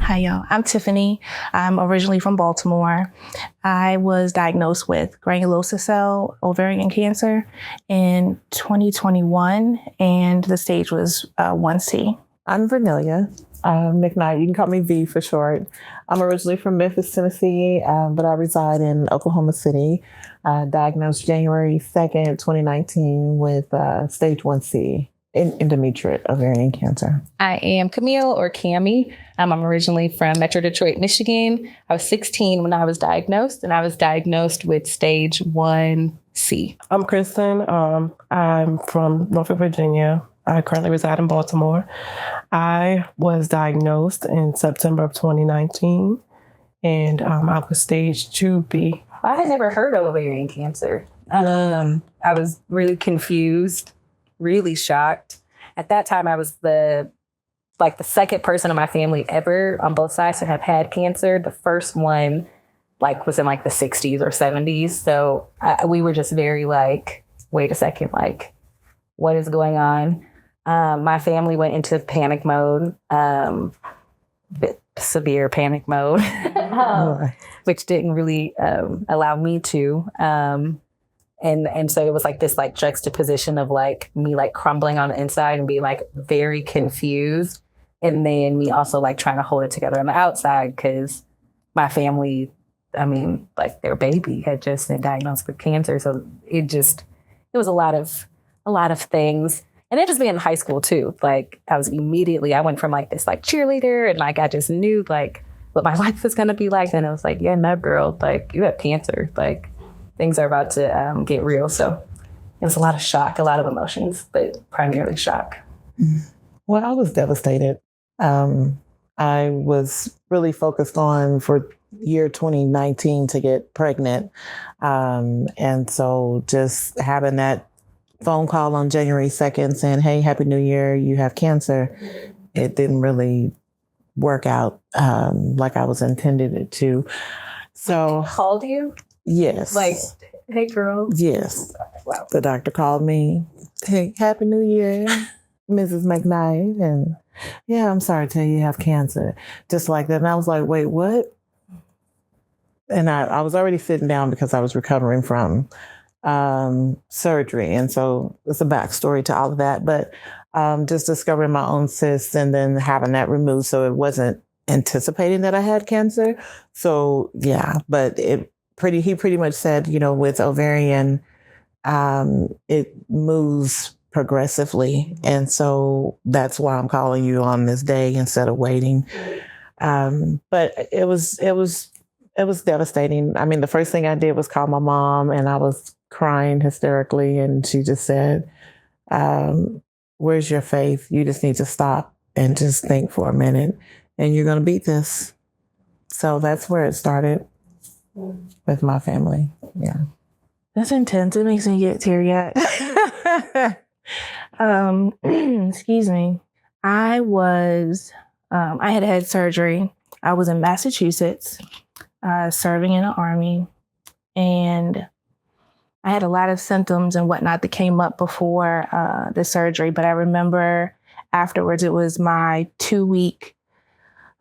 Hi, y'all. I'm Tiffany. I'm originally from Baltimore. I was diagnosed with granulosa cell ovarian cancer in 2021, and the stage was 1C. I'm Vernelia McKnight. You can call me V for short. I'm originally from Memphis, Tennessee, but I reside in Oklahoma City. Diagnosed January 2nd, 2019 with stage 1C. Endometrial ovarian cancer. I am Camille, or Cami. I'm originally from Metro Detroit, Michigan. I was 16 when I was diagnosed, and I was diagnosed with stage 1C. I'm Kristen. I'm from Norfolk, Virginia. I currently reside in Baltimore. I was diagnosed in September of 2019, and I was stage 2B. I had never heard of ovarian cancer. I was really confused, really shocked. At that time, I was the second person in my family ever on both sides to have had cancer. The first one was in the 60s or 70s. So we were just very wait a second, what is going on? My family went into panic mode, severe panic mode, which didn't really allow me to. And so it was this juxtaposition of me crumbling on the inside and being very confused. And then me also trying to hold it together on the outside because my family, their baby had just been diagnosed with cancer. So it was a lot of things. And it just being in high school too. I went from this cheerleader and I just knew what my life was going to be like. And it was yeah, no girl, you have cancer. Things are about to get real. So it was a lot of shock, a lot of emotions, but primarily shock. Well, I was devastated. I was really focused on for year 2019 to get pregnant. And so just having that phone call on January 2nd saying, hey, Happy New Year, you have cancer. It didn't really work out like I was intended it to. So called you? Yes. Hey, girl. Yes. Wow. The doctor called me. Hey, Happy New Year, Mrs. McKnight. And yeah, I'm sorry to tell you have cancer. Just like that. And I was like, wait, what? And I was already sitting down because I was recovering from surgery. And so it's a backstory to all of that. But just discovering my own cysts and then having that removed. So it wasn't anticipating that I had cancer. So yeah, but he pretty much said, with ovarian, it moves progressively. And so that's why I'm calling you on this day instead of waiting. But it was devastating. The first thing I did was call my mom and I was crying hysterically. And she just said, where's your faith? You just need to stop and just think for a minute and you're going to beat this. So that's where it started. With my family, yeah. That's intense. It makes me get teary-eyed. Excuse me. I had surgery. I was in Massachusetts, serving in the Army, and I had a lot of symptoms and whatnot that came up before the surgery. But I remember afterwards, it was my 2-week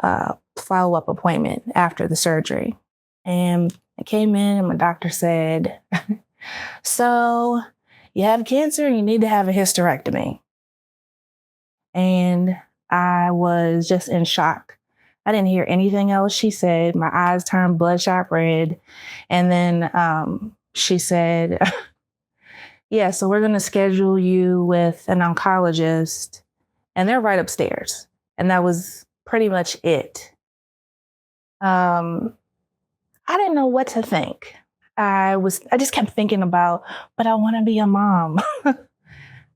follow-up appointment after the surgery. And I came in and my doctor said, so you have cancer and you need to have a hysterectomy. And I was just in shock. I didn't hear anything else she said. My eyes turned bloodshot red. And then she said, yeah, so we're going to schedule you with an oncologist. And they're right upstairs. And that was pretty much it. I didn't know what to think. I just kept thinking about, but I want to be a mom.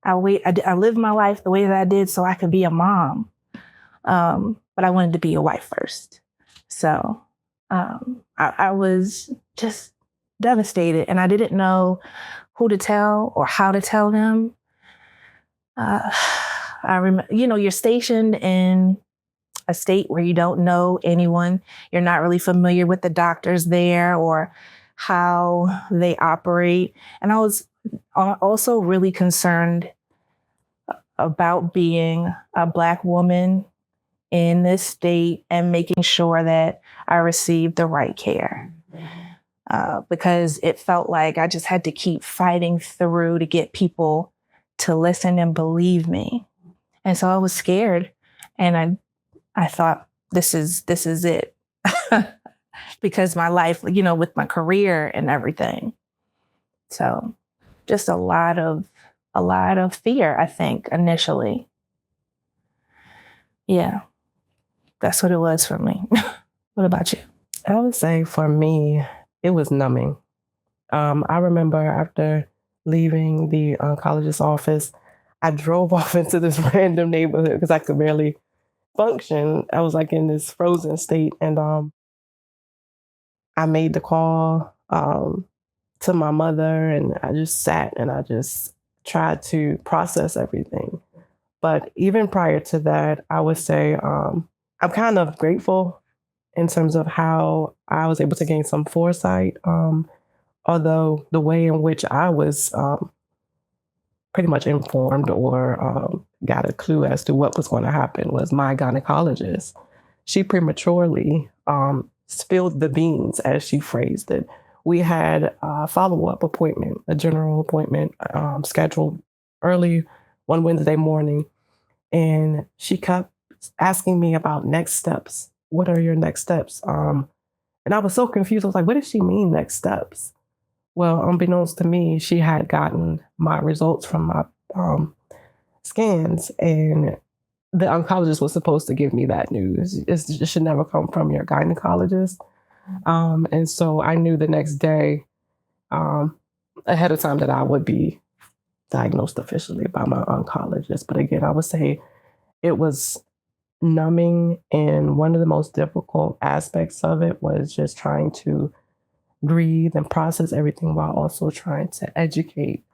I lived my life the way that I did so I could be a mom. But I wanted to be a wife first. So I was just devastated and I didn't know who to tell or how to tell them. I remember, you're stationed in a state where you don't know anyone. You're not really familiar with the doctors there or how they operate. And I was also really concerned about being a Black woman in this state and making sure that I received the right care. Because it felt like I just had to keep fighting through to get people to listen and believe me. And so I was scared, and I thought, this is it. Because my life, with my career and everything. So just a lot of fear, I think, initially. Yeah, that's what it was for me. What about you? I would say for me, it was numbing. I remember after leaving the oncologist's office, I drove off into this random neighborhood because I could barely function. I was like in this frozen state, and I made the call to my mother, and I just sat and I just tried to process everything. But even prior to that, I would say I'm kind of grateful in terms of how I was able to gain some foresight. Although the way in which I was pretty much informed or got a clue as to what was going to happen was my gynecologist. She prematurely spilled the beans, as she phrased it. We had a follow-up appointment, a general appointment scheduled early one Wednesday morning. And she kept asking me about next steps. What are your next steps? And I was so confused. I was like, what does she mean next steps? Well, unbeknownst to me, she had gotten my results from my scans, and the oncologist was supposed to give me that news. It should never come from your gynecologist. And so I knew the next day ahead of time that I would be diagnosed officially by my oncologist. But again, I would say it was numbing, and one of the most difficult aspects of it was just trying to breathe and process everything while also trying to educate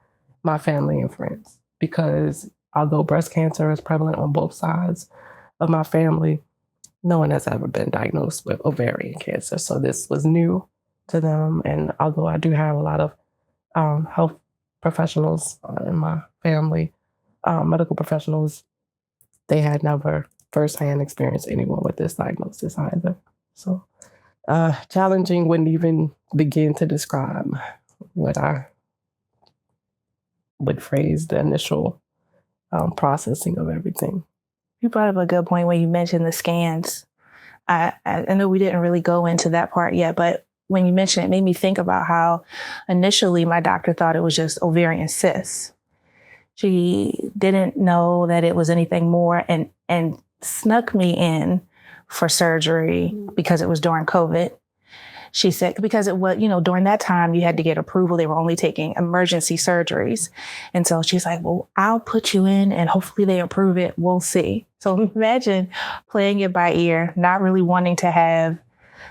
my family and friends. Because although breast cancer is prevalent on both sides of my family, no one has ever been diagnosed with ovarian cancer. So this was new to them. And although I do have a lot of health professionals in my family, medical professionals, they had never firsthand experienced anyone with this diagnosis either. So challenging wouldn't even begin to describe what I would phrase the initial processing of everything. You brought up a good point when you mentioned the scans. I know we didn't really go into that part yet, but when you mentioned it, made me think about how initially my doctor thought it was just ovarian cysts. She didn't know that it was anything more, and snuck me in for surgery because it was during COVID. She said, because it was, during that time you had to get approval. They were only taking emergency surgeries. And so she's like, well, I'll put you in and hopefully they approve it. We'll see. So imagine playing it by ear, not really wanting to have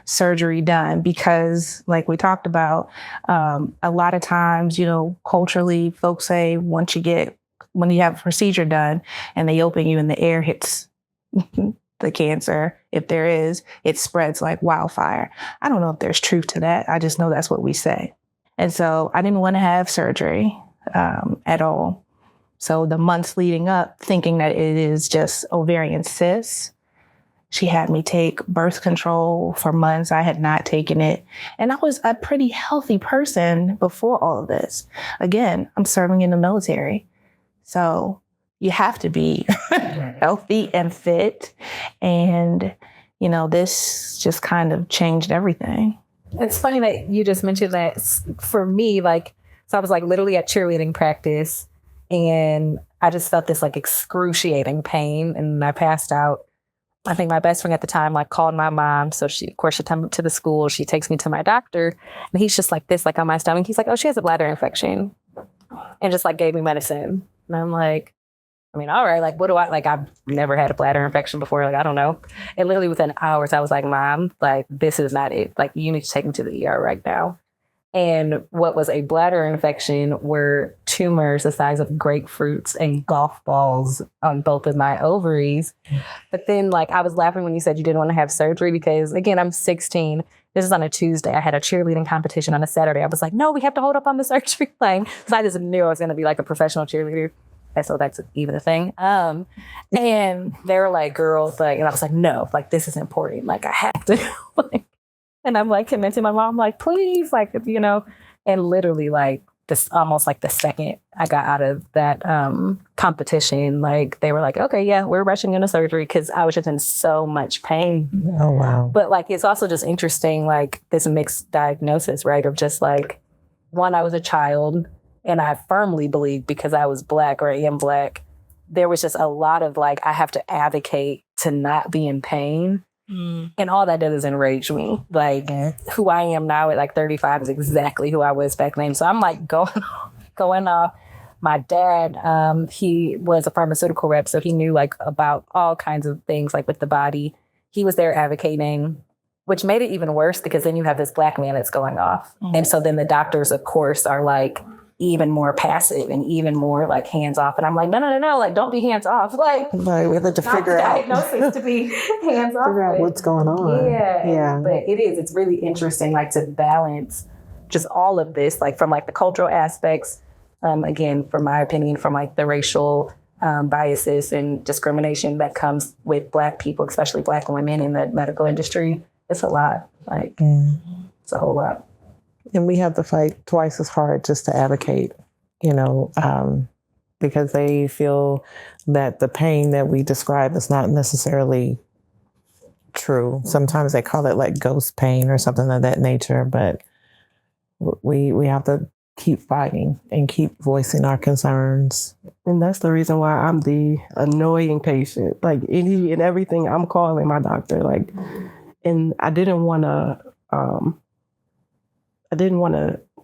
surgery done because, like we talked about, a lot of times, culturally folks say when you have a procedure done and they open you and the air hits the cancer, if there is, it spreads like wildfire. I don't know if there's truth to that. I just know that's what we say. And so I didn't want to have surgery at all. So the months leading up, thinking that it is just ovarian cysts, she had me take birth control for months. I had not taken it. And I was a pretty healthy person before all of this. Again, I'm serving in the military. So you have to be healthy and fit. And, this just kind of changed everything. It's funny that you just mentioned that. For me, so I was literally at cheerleading practice and I just felt this excruciating pain and I passed out. I think my best friend at the time called my mom. So she took me to the school. She takes me to my doctor and he's just like this, on my stomach. He's like, oh, she has a bladder infection, and just gave me medicine. And I'm like, all right, what do I've never had a bladder infection before. I don't know. And literally within hours, I was like, Mom, this is not it. You need to take me to the ER right now. And what was a bladder infection were tumors the size of grapefruits and golf balls on both of my ovaries. But then I was laughing when you said you didn't want to have surgery because, again, I'm 16. This is on a Tuesday. I had a cheerleading competition on a Saturday. I was like, no, we have to hold up on the surgery line. So I just knew I was going to be a professional cheerleader. So that's even a thing. And they were like, girls, like, and I was like, no, like, this is important. Like, I have to. And I'm like convincing my mom, like, please, like, and literally like this, almost like the second I got out of that competition, like they were like, okay, yeah, we're rushing into surgery, because I was just in so much pain. Oh, wow. But like, it's also just interesting, like this mixed diagnosis, right? Of just like, one, I was a child, and I firmly believe, because I was Black or am Black, there was just a lot of like, I have to advocate to not be in pain. And all that did is enrage me. Like, who I am now at like 35 is exactly who I was back then. So I'm like going off. My dad, he was a pharmaceutical rep, so he knew like about all kinds of things like with the body. He was there advocating, which made it even worse, because then you have this Black man that's going off. And so then the doctors, of course, are like even more passive and even more like hands off. And I'm like, no, like, don't be hands off. Like, we have to figure out diagnosis to be hands off. Figure out what's going on. Yeah. But it's really interesting, like, to balance just all of this, like from like the cultural aspects, again, from my opinion, from like the racial biases and discrimination that comes with Black people, especially Black women in the medical industry. It's a lot. Like, it's a whole lot. And we have to fight twice as hard just to advocate, because they feel that the pain that we describe is not necessarily true. Sometimes they call it like ghost pain or something of that nature, but we have to keep fighting and keep voicing our concerns. And that's the reason why I'm the annoying patient. Like, any and everything, I'm calling my doctor. Like, and I didn't want to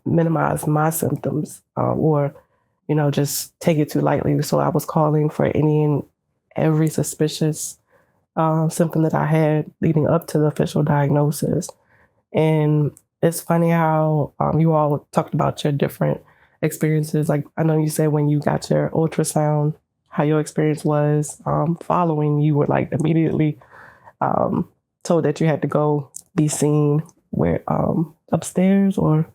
minimize my symptoms or, just take it too lightly. So I was calling for any and every suspicious symptom that I had leading up to the official diagnosis. And it's funny how you all talked about your different experiences. Like, I know you said when you got your ultrasound, how your experience was following, you were like immediately told that you had to go be seen where upstairs or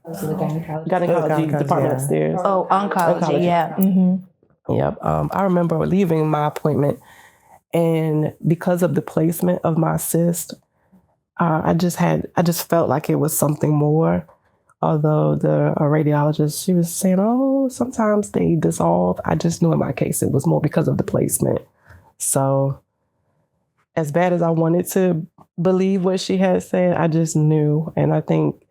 gynecology department upstairs. Oh, oncology. Yeah. Mm-hmm. Yep. I remember leaving my appointment, and because of the placement of my cyst, I just felt like it was something more. Although the radiologist, she was saying, oh, sometimes they dissolve. I just knew in my case it was more because of the placement. So as bad as I wanted to believe what she had said, I just knew. And I think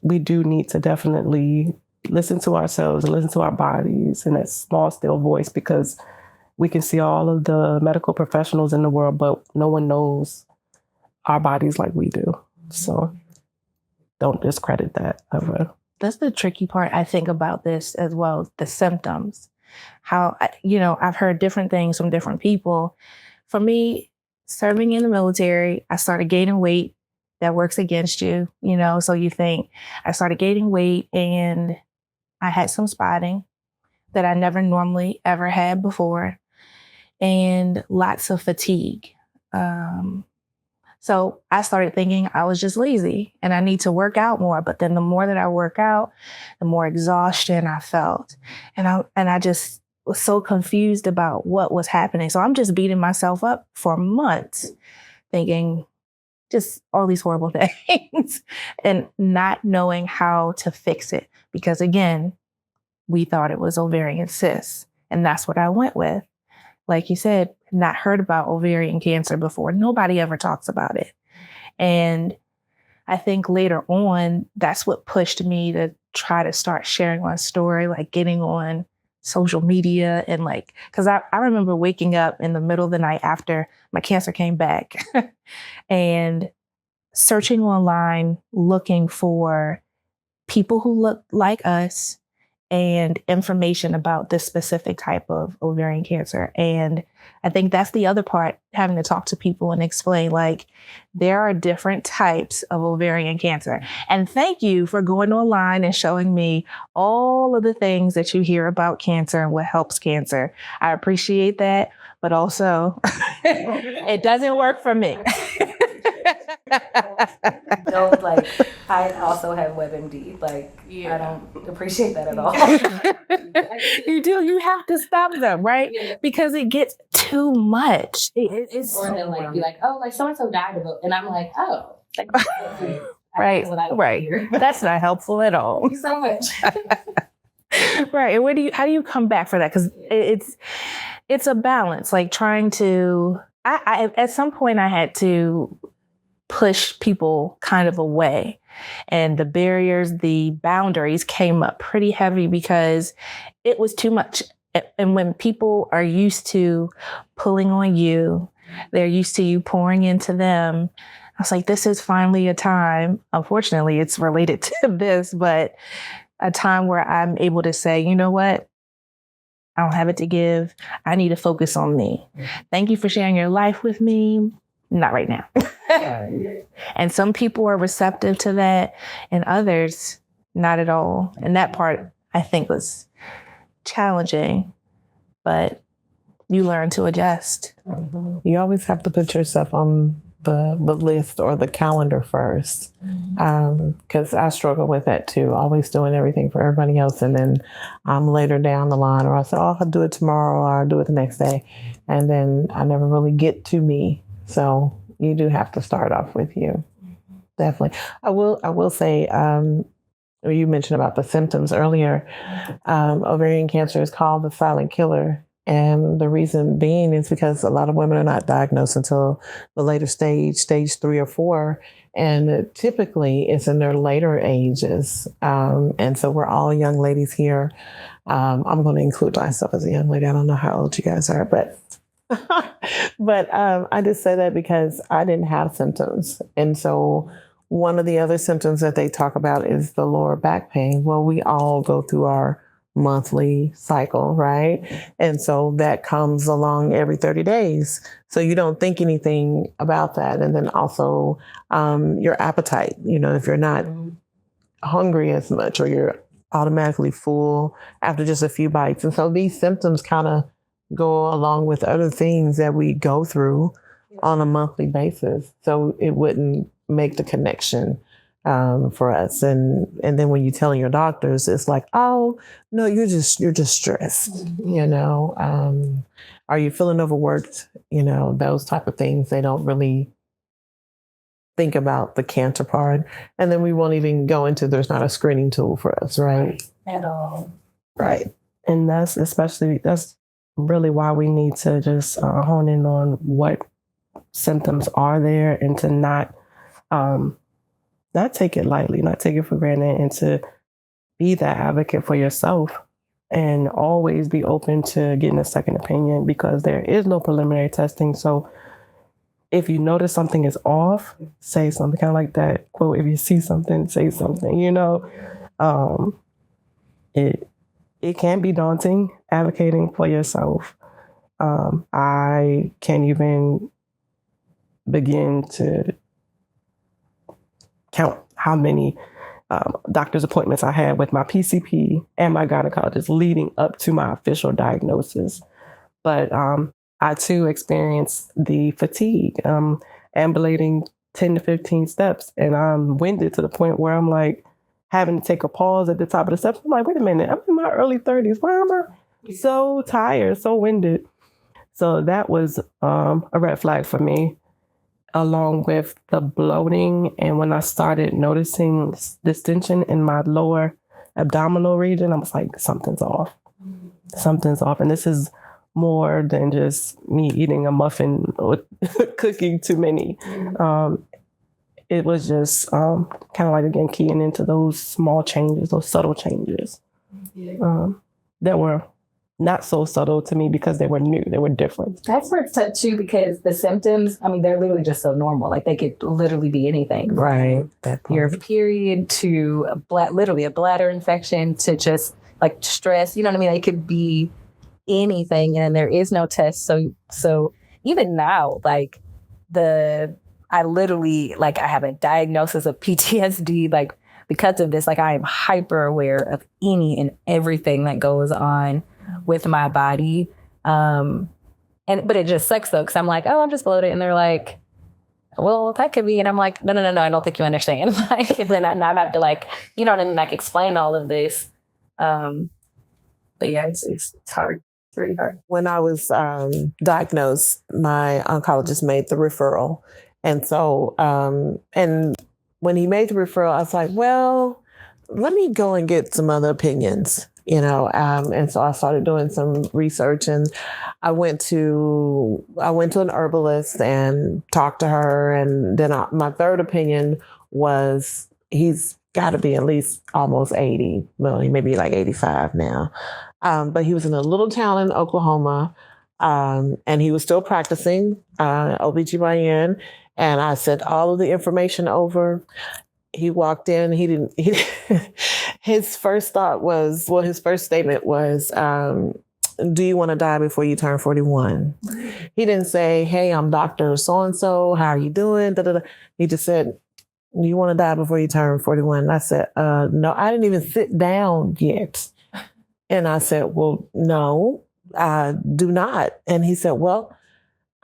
we do need to definitely listen to ourselves and listen to our bodies and that small, still voice, because we can see all of the medical professionals in the world, but no one knows our bodies like we do. So don't discredit that ever. That's the tricky part, I think, about this as well, the symptoms. How, I've heard different things from different people. For me, serving in the military, I started gaining weight. That works against you, so you think. I started gaining weight, and I had some spotting that I never normally ever had before, and lots of fatigue. So I started thinking I was just lazy and I need to work out more. But then the more that I work out, the more exhaustion I felt. And I just was so confused about what was happening. So I'm just beating myself up for months, thinking just all these horrible things and not knowing how to fix it. Because again, we thought it was ovarian cysts. And that's what I went with. Like you said, not heard about ovarian cancer before. Nobody ever talks about it. And I think later on, that's what pushed me to try to start sharing my story, like getting on social media and because I remember waking up in the middle of the night after my cancer came back and searching online, looking for people who look like us and information about this specific type of ovarian cancer. And I think that's the other part, having to talk to people and explain, there are different types of ovarian cancer. And thank you for going online and showing me all of the things that you hear about cancer and what helps cancer. I appreciate that, but also it doesn't work for me. Don't like. I also have WebMD. Like, I don't appreciate that at all. You do. You have to stop them, right? Because it gets too much. It's Or they'll like be like, oh, like so and so died of it, and I'm like, oh, like, right, right. That's not helpful at all. Thank you so much. Right. And how do you come back for that? Because it's a balance. Like trying to. I at some point I had to push people kind of away, and the barriers, the boundaries came up pretty heavy because it was too much. And when people are used to pulling on you, they're used to you pouring into them. I was like, this is finally a time. Unfortunately, it's related to this, but a time where I'm able to say, you know what? I don't have it to give. I need to focus on me. Thank you for sharing your life with me. Not right now. And some people are receptive to that and others not at all. And that part I think was challenging, but you learn to adjust. You always have to put yourself on the list or the calendar first. Because I struggle with that too, always doing everything for everybody else. And then later down the line, or I say, oh, I'll do it tomorrow, or I'll do it the next day. And then I never really get to me. So you do have to start off with you. Definitely. I will say, you mentioned about the symptoms earlier. Ovarian cancer is called the silent killer. And the reason being is because a lot of women are not diagnosed until the later stage 3 or 4. And typically it's in their later ages. And so we're all young ladies here. I'm going to include myself as a young lady. I don't know how old you guys are, but I just say that because I didn't have symptoms. And so one of the other symptoms that they talk about is the lower back pain. Well, we all go through our monthly cycle, right? And so that comes along every 30 days. So you don't think anything about that. And then also your appetite, if you're not hungry as much, or you're automatically full after just a few bites. And so these symptoms kind of go along with other things that we go through on a monthly basis. So it wouldn't make the connection for us. And then when you tell your doctors, it's like, oh no, you're just stressed, are you feeling overworked? Those type of things. They don't really think about the cancer part. And then we won't even go into, there's not a screening tool for us, right? At all. Right. And that's really why we need to just hone in on what symptoms are there, and to not take it lightly, not take it for granted, and to be that advocate for yourself, and always be open to getting a second opinion, because there is no preliminary testing. So if you notice something is off, say something, kind of like that quote, if you see something, say something, it can be daunting advocating for yourself. I can't even begin to count how many doctor's appointments I had with my PCP and my gynecologist leading up to my official diagnosis. But I too experienced the fatigue, ambulating 10 to 15 steps, and I'm winded to the point where I'm like having to take a pause at the top of the steps. I'm like, wait a minute, I'm in my early 30s. Why am I so tired, so winded? So that was a red flag for me, along with the bloating. And when I started noticing this tension in my lower abdominal region, I was like, something's off. Something's off. And this is more than just me eating a muffin or cooking too many. It was just kind of like, again, keying into those small changes, those subtle changes that were not so subtle to me because they were new, they were different. That's where it's tough too, because the symptoms, they're literally just so normal. Like, they could literally be anything. Right. Your period to literally a bladder infection to just like stress. You know what I mean? It could be anything, and there is no test. So even now, like I literally, like, I have a diagnosis of PTSD, like, because of this. Like, I am hyper aware of any and everything that goes on with my body. But it just sucks though, because I'm like, oh, I'm just bloated. And they're like, well, that could be. And I'm like, no, I don't think you understand. Like, and then I have to like, you know, and like explain all of this. But yeah, it's hard. It's really hard. When I was diagnosed, my oncologist made the referral. And so, and when he made the referral, I was like, well, let me go and get some other opinions, and so I started doing some research, and I went to an herbalist and talked to her. And then my third opinion was he's got to be at least almost 80. Well, he may be like 85 now. But he was in a little town in Oklahoma, and he was still practicing OBGYN. And I sent all of the information over. He walked in. His first statement was, do you want to die before you turn 41? He didn't say, hey, I'm Dr. So-and-so. How are you doing? Da, da, da. He just said, do you want to die before you turn 41? And I said, no, I didn't even sit down yet. And I said, well, no, I do not. And he said, well,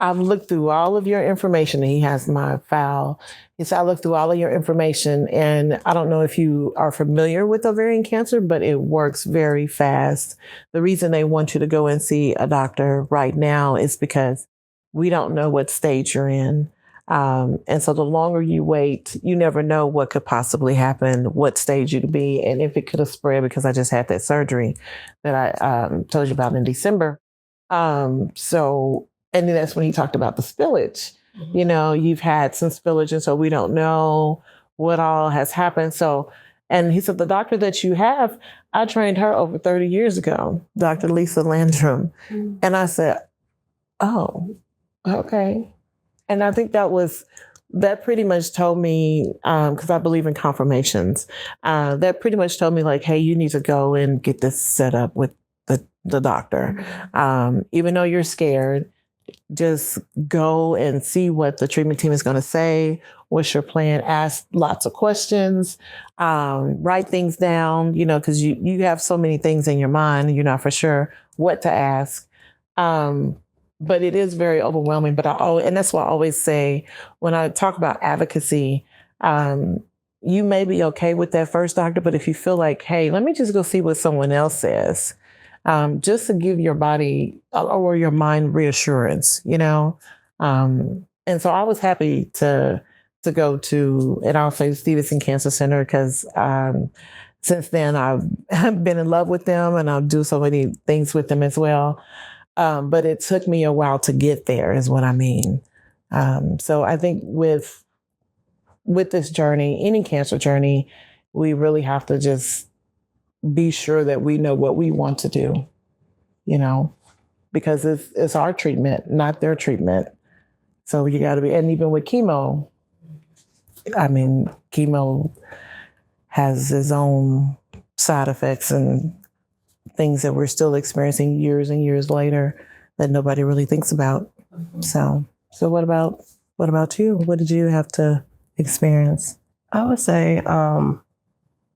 I've looked through all of your information. And he has my file. He said, I looked through all of your information. And I don't know if you are familiar with ovarian cancer, but it works very fast. The reason they want you to go and see a doctor right now is because we don't know what stage you're in. And so the longer you wait, you never know what could possibly happen, what stage you'd be, and if it could have spread, because I just had that surgery that I told you about in December. And then that's when he talked about the spillage. Mm-hmm. You've had some spillage, and so we don't know what all has happened. So, and he said, the doctor that you have, I trained her over 30 years ago, Dr. Lisa Landrum. Mm-hmm. And I said, oh, okay. And I think that pretty much told me, because I believe in confirmations, that pretty much told me like, hey, you need to go and get this set up with the doctor. Even though you're scared, just go and see what the treatment team is going to say. What's your plan? Ask lots of questions, write things down, because you have so many things in your mind, you're not for sure what to ask. But it is very overwhelming. And that's why I always say when I talk about advocacy, you may be okay with that first doctor, but if you feel like, hey, let me just go see what someone else says, just to give your body or your mind reassurance, And so I was happy to go to, in our place, Stevenson Cancer Center, because since then I've been in love with them, and I'll do so many things with them as well. But it took me a while to get there, is what I mean. So I think with this journey, any cancer journey, we really have to just be sure that we know what we want to do, because it's our treatment, not their treatment. So you got to be, and even with chemo, chemo has its own side effects and things that we're still experiencing years and years later that nobody really thinks about. Mm-hmm. So what about you? What did you have to experience? I would say,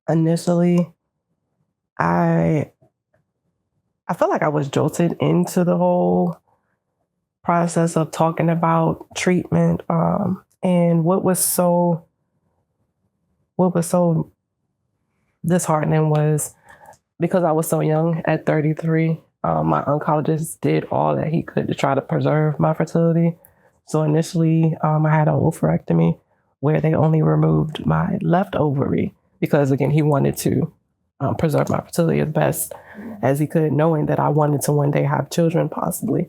initially, I felt like I was jolted into the whole process of talking about treatment. And what was so disheartening was, because I was so young at 33, my oncologist did all that he could to try to preserve my fertility. So initially, I had an oophorectomy where they only removed my left ovary because, again, he wanted to preserve my fertility as best as he could, knowing that I wanted to one day have children, possibly.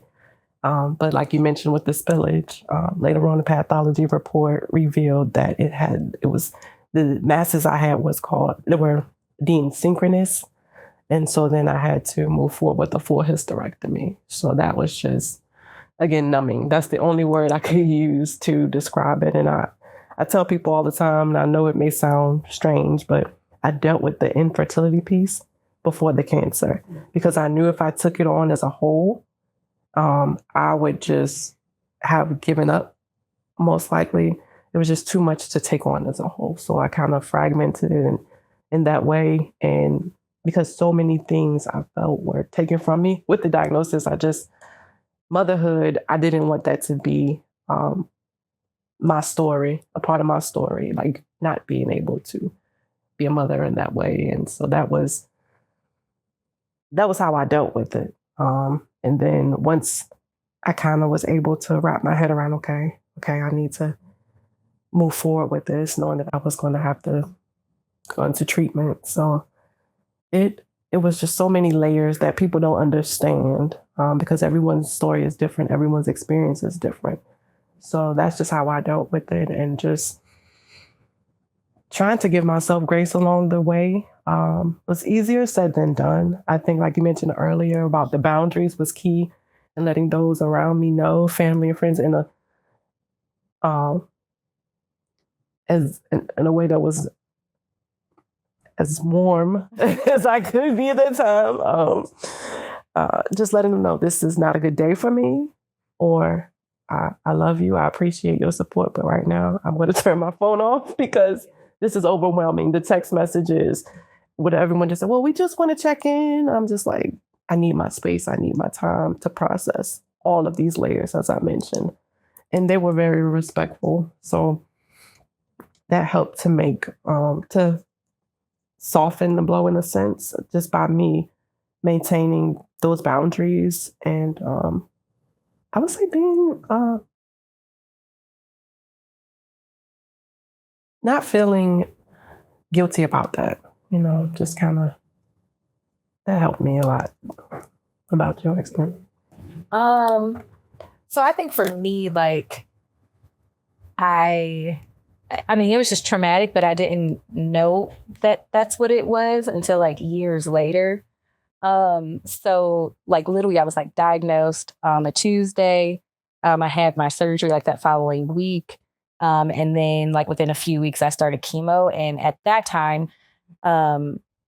But like you mentioned with the spillage, later on the pathology report revealed that the masses I had they were deemed synchronous. And so then I had to move forward with a full hysterectomy. So that was just, again, numbing. That's the only word I could use to describe it. And I tell people all the time, and I know it may sound strange, but I dealt with the infertility piece before the cancer, because I knew if I took it on as a whole, I would just have given up, most likely. It was just too much to take on as a whole. So I kind of fragmented it in that way. And because so many things I felt were taken from me with the diagnosis, motherhood, I didn't want that to be my story, a part of my story, like not being able to be a mother in that way. And so that was how I dealt with it. And then once I kind of was able to wrap my head around, okay, I need to move forward with this, knowing that I was going to have to go into treatment. So it was just so many layers that people don't understand, because everyone's story is different. Everyone's experience is different. So that's just how I dealt with it, and just trying to give myself grace along the way. Was easier said than done. I think, like you mentioned earlier, about the boundaries was key, and letting those around me know, family and friends, in a way that was as warm as I could be at that time. Just letting them know this is not a good day for me, or I love you, I appreciate your support, but right now I'm going to turn my phone off because this is overwhelming. The text messages, what everyone just said, well, we just want to check in. I'm just like, I need my space. I need my time to process all of these layers, as I mentioned. And they were very respectful. So that helped to make, to soften the blow in a sense, just by me maintaining those boundaries. And I would say being, not feeling guilty about that, just kind of, that helped me a lot. About your experience? So I think for me, like, I mean, it was just traumatic, but I didn't know that that's what it was until like years later. So like literally I was like diagnosed on a Tuesday. I had my surgery like that following week. And then like within a few weeks I started chemo. And at that time,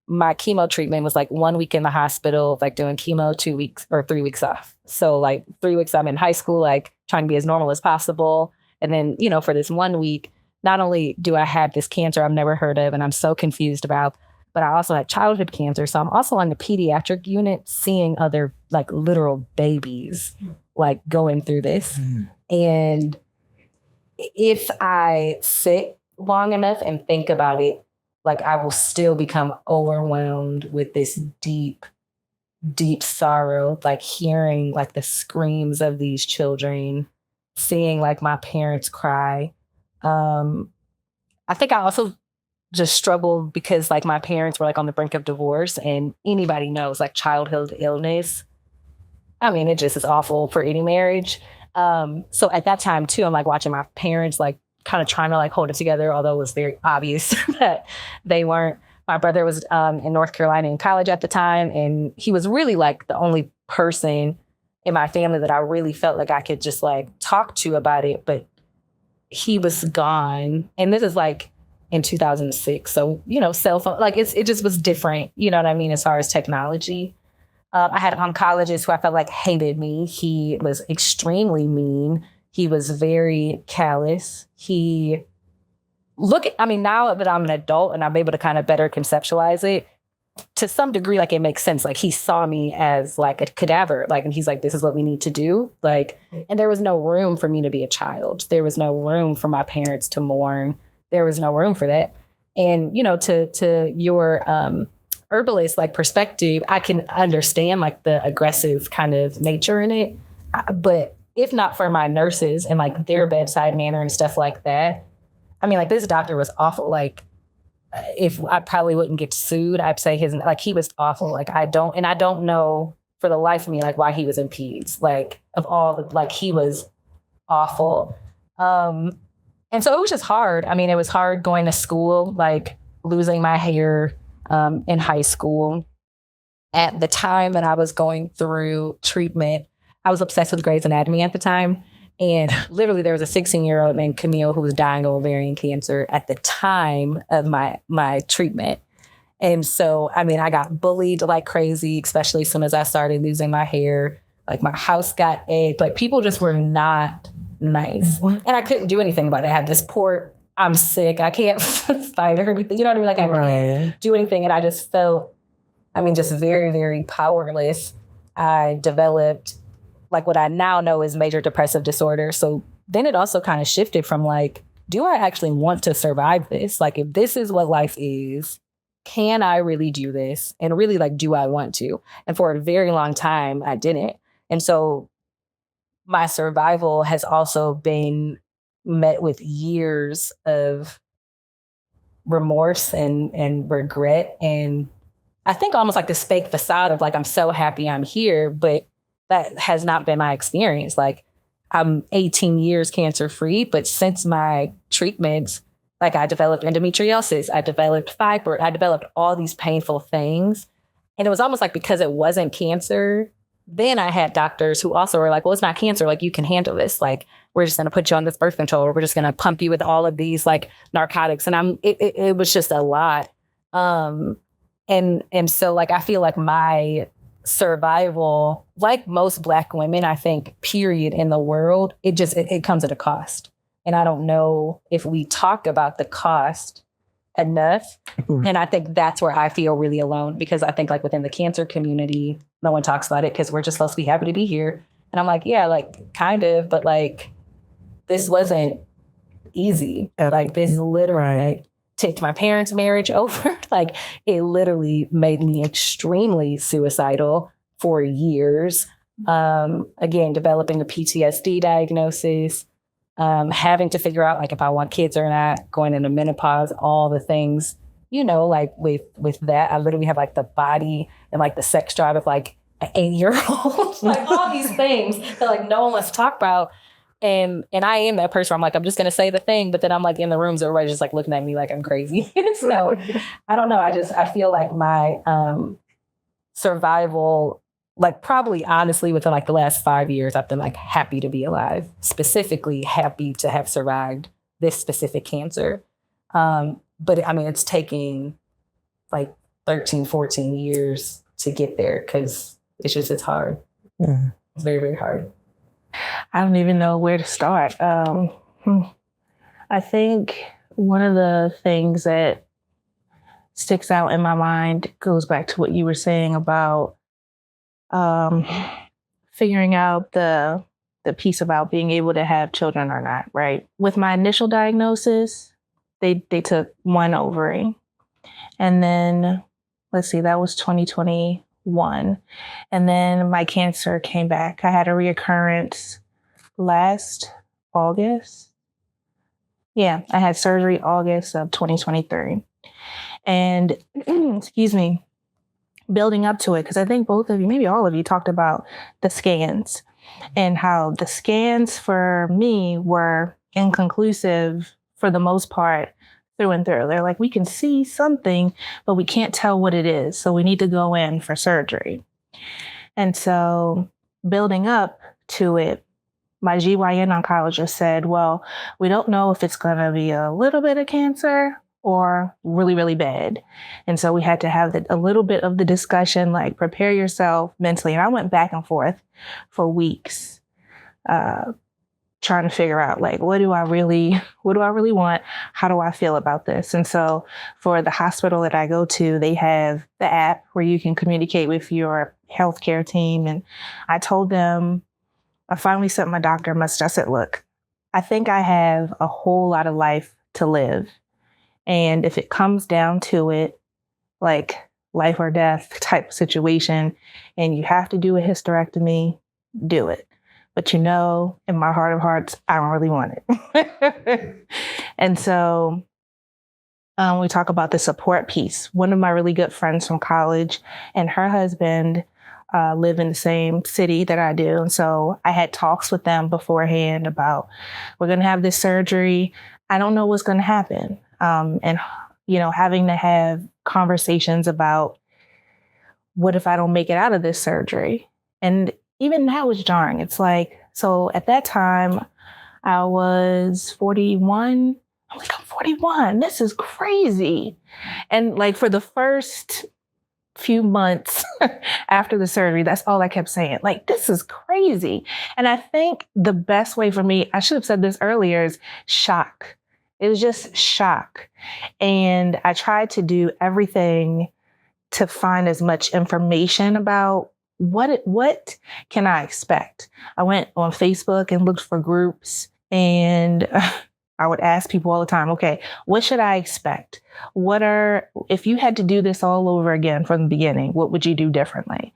my chemo treatment was like 1 week in the hospital, like doing chemo 2 weeks or 3 weeks off. So like 3 weeks I'm in high school, like trying to be as normal as possible. And then, for this 1 week, not only do I have this cancer I've never heard of and I'm so confused about, but I also had childhood cancer. So I'm also on the pediatric unit seeing other like literal babies like going through this. And if I sit long enough and think about it, like I will still become overwhelmed with this deep, deep sorrow, like hearing like the screams of these children, seeing like my parents cry. I think I also just struggled because like my parents were like on the brink of divorce, and anybody knows like childhood illness. I mean, it just is awful for any marriage. So at that time too, I'm like watching my parents like kind of trying to like hold it together, although it was very obvious that they weren't. My brother was in North Carolina in college at the time, and he was really like the only person in my family that I really felt like I could just like talk to about it, but he was gone. And this is like in 2006. So, cell phone, like it just was different, you know what I mean, as far as technology. I had an oncologist who I felt like hated me. He was extremely mean. He was very callous. Now that I'm an adult and I'm able to kind of better conceptualize it, to some degree, like it makes sense. Like he saw me as like a cadaver, like, and he's like, this is what we need to do. Like, and there was no room for me to be a child. There was no room for my parents to mourn. There was no room for that. And, to your herbalist like perspective, I can understand like the aggressive kind of nature in it. But if not for my nurses and like their bedside manner and stuff like that, I mean, like this doctor was awful. Like if I probably wouldn't get sued, I'd say he was awful. Like I don't know for the life of me, like why he was in peds, like of all the, like he was awful. And so it was just hard. I mean, it was hard going to school, like losing my hair in high school. At the time that I was going through treatment, I was obsessed with Grey's Anatomy at the time. And literally there was a 16-year-old named Camille who was dying of ovarian cancer at the time of my treatment. And so, I mean, I got bullied like crazy, especially as soon as I started losing my hair. Like my house got egged. Like people just were not nice. And I couldn't do anything about it. I had this I'm sick. I can't fight or anything. You know what I mean? Like I can't do anything. And I just felt, just very, very powerless. I developed like what I now know is major depressive disorder. So then it also kind of shifted from like, do I actually want to survive this? Like, if this is what life is, can I really do this? And really, like, do I want to? And for a very long time, I didn't. And so my survival has also been met with years of remorse and regret. And I think almost like this fake facade of like, I'm so happy I'm here, but that has not been my experience. Like, I'm 18 years cancer free, but since my treatments, like I developed endometriosis, I developed fibroid, I developed all these painful things. And it was almost like because it wasn't cancer, then I had doctors who also were like, well, it's not cancer. Like, you can handle this. Like, we're just going to put you on this birth control, or we're just going to pump you with all of these like narcotics. And it was just a lot. And so like, I feel like my survival, like most Black women, I think, period, in the world, it comes at a cost. And I don't know if we talk about the cost enough. And I think that's where I feel really alone, because I think like within the cancer community, no one talks about it because we're just supposed to be happy to be here. And I'm like, yeah, like kind of, but like, this wasn't easy. Like, this literally tipped my parents' marriage over. Like, it literally made me extremely suicidal for years. Again, developing a PTSD diagnosis, having to figure out like if I want kids or not, going into menopause, all the things, you know, like with that, I literally have like the body and like the sex drive of like an 8-year-old, like all these things that like no one wants to talk about. And I am that person where I'm like, I'm just going to say the thing, but then I'm like in the rooms, everybody's just like looking at me like I'm crazy. So I don't know. I feel like my survival, like probably honestly within like the last 5 years, I've been like happy to be alive, specifically happy to have survived this specific cancer. But I mean, it's taking like 13, 14 years to get there because it's hard. Mm. It's very, very hard. I don't even know where to start. I think one of the things that sticks out in my mind goes back to what you were saying about figuring out the piece about being able to have children or not, right? With my initial diagnosis, they took one ovary. And then, let's see, that was 2021. And then my cancer came back. I had a reoccurrence last August. Yeah, I had surgery August of 2023. And, excuse me, building up to it, because I think both of you, maybe all of you, talked about the scans and how the scans for me were inconclusive for the most part through and through. They're like, we can see something, but we can't tell what it is. So we need to go in for surgery. And so building up to it, my GYN oncologist said, well, we don't know if it's going to be a little bit of cancer or really, really bad. And so we had to have a little bit of the discussion, like prepare yourself mentally. And I went back and forth for weeks, trying to figure out like, what do I really want? How do I feel about this? And so for the hospital that I go to, they have the app where you can communicate with your healthcare team. And I told them, I finally sent my doctor a message. I said, look, I think I have a whole lot of life to live. And if it comes down to it, like life or death type situation, and you have to do a hysterectomy, do it. But you know, in my heart of hearts, I don't really want it. And so we talk about the support piece. One of my really good friends from college and her husband live in the same city that I do. And so I had talks with them beforehand about, we're going to have this surgery. I don't know what's going to happen. And, you know, having to have conversations about what if I don't make it out of this surgery? And even that was jarring. It's like, so at that time I was 41. I'm like, I'm 41. This is crazy. And like for the first few months after the surgery, that's all I kept saying. Like, this is crazy. And I think the best way for me, I should have said this earlier, is shock. It was just shock. And I tried to do everything to find as much information about what can I expect. I went on Facebook and looked for groups And I would ask people all the time, okay, what should I expect? If you had to do this all over again from the beginning, what would you do differently?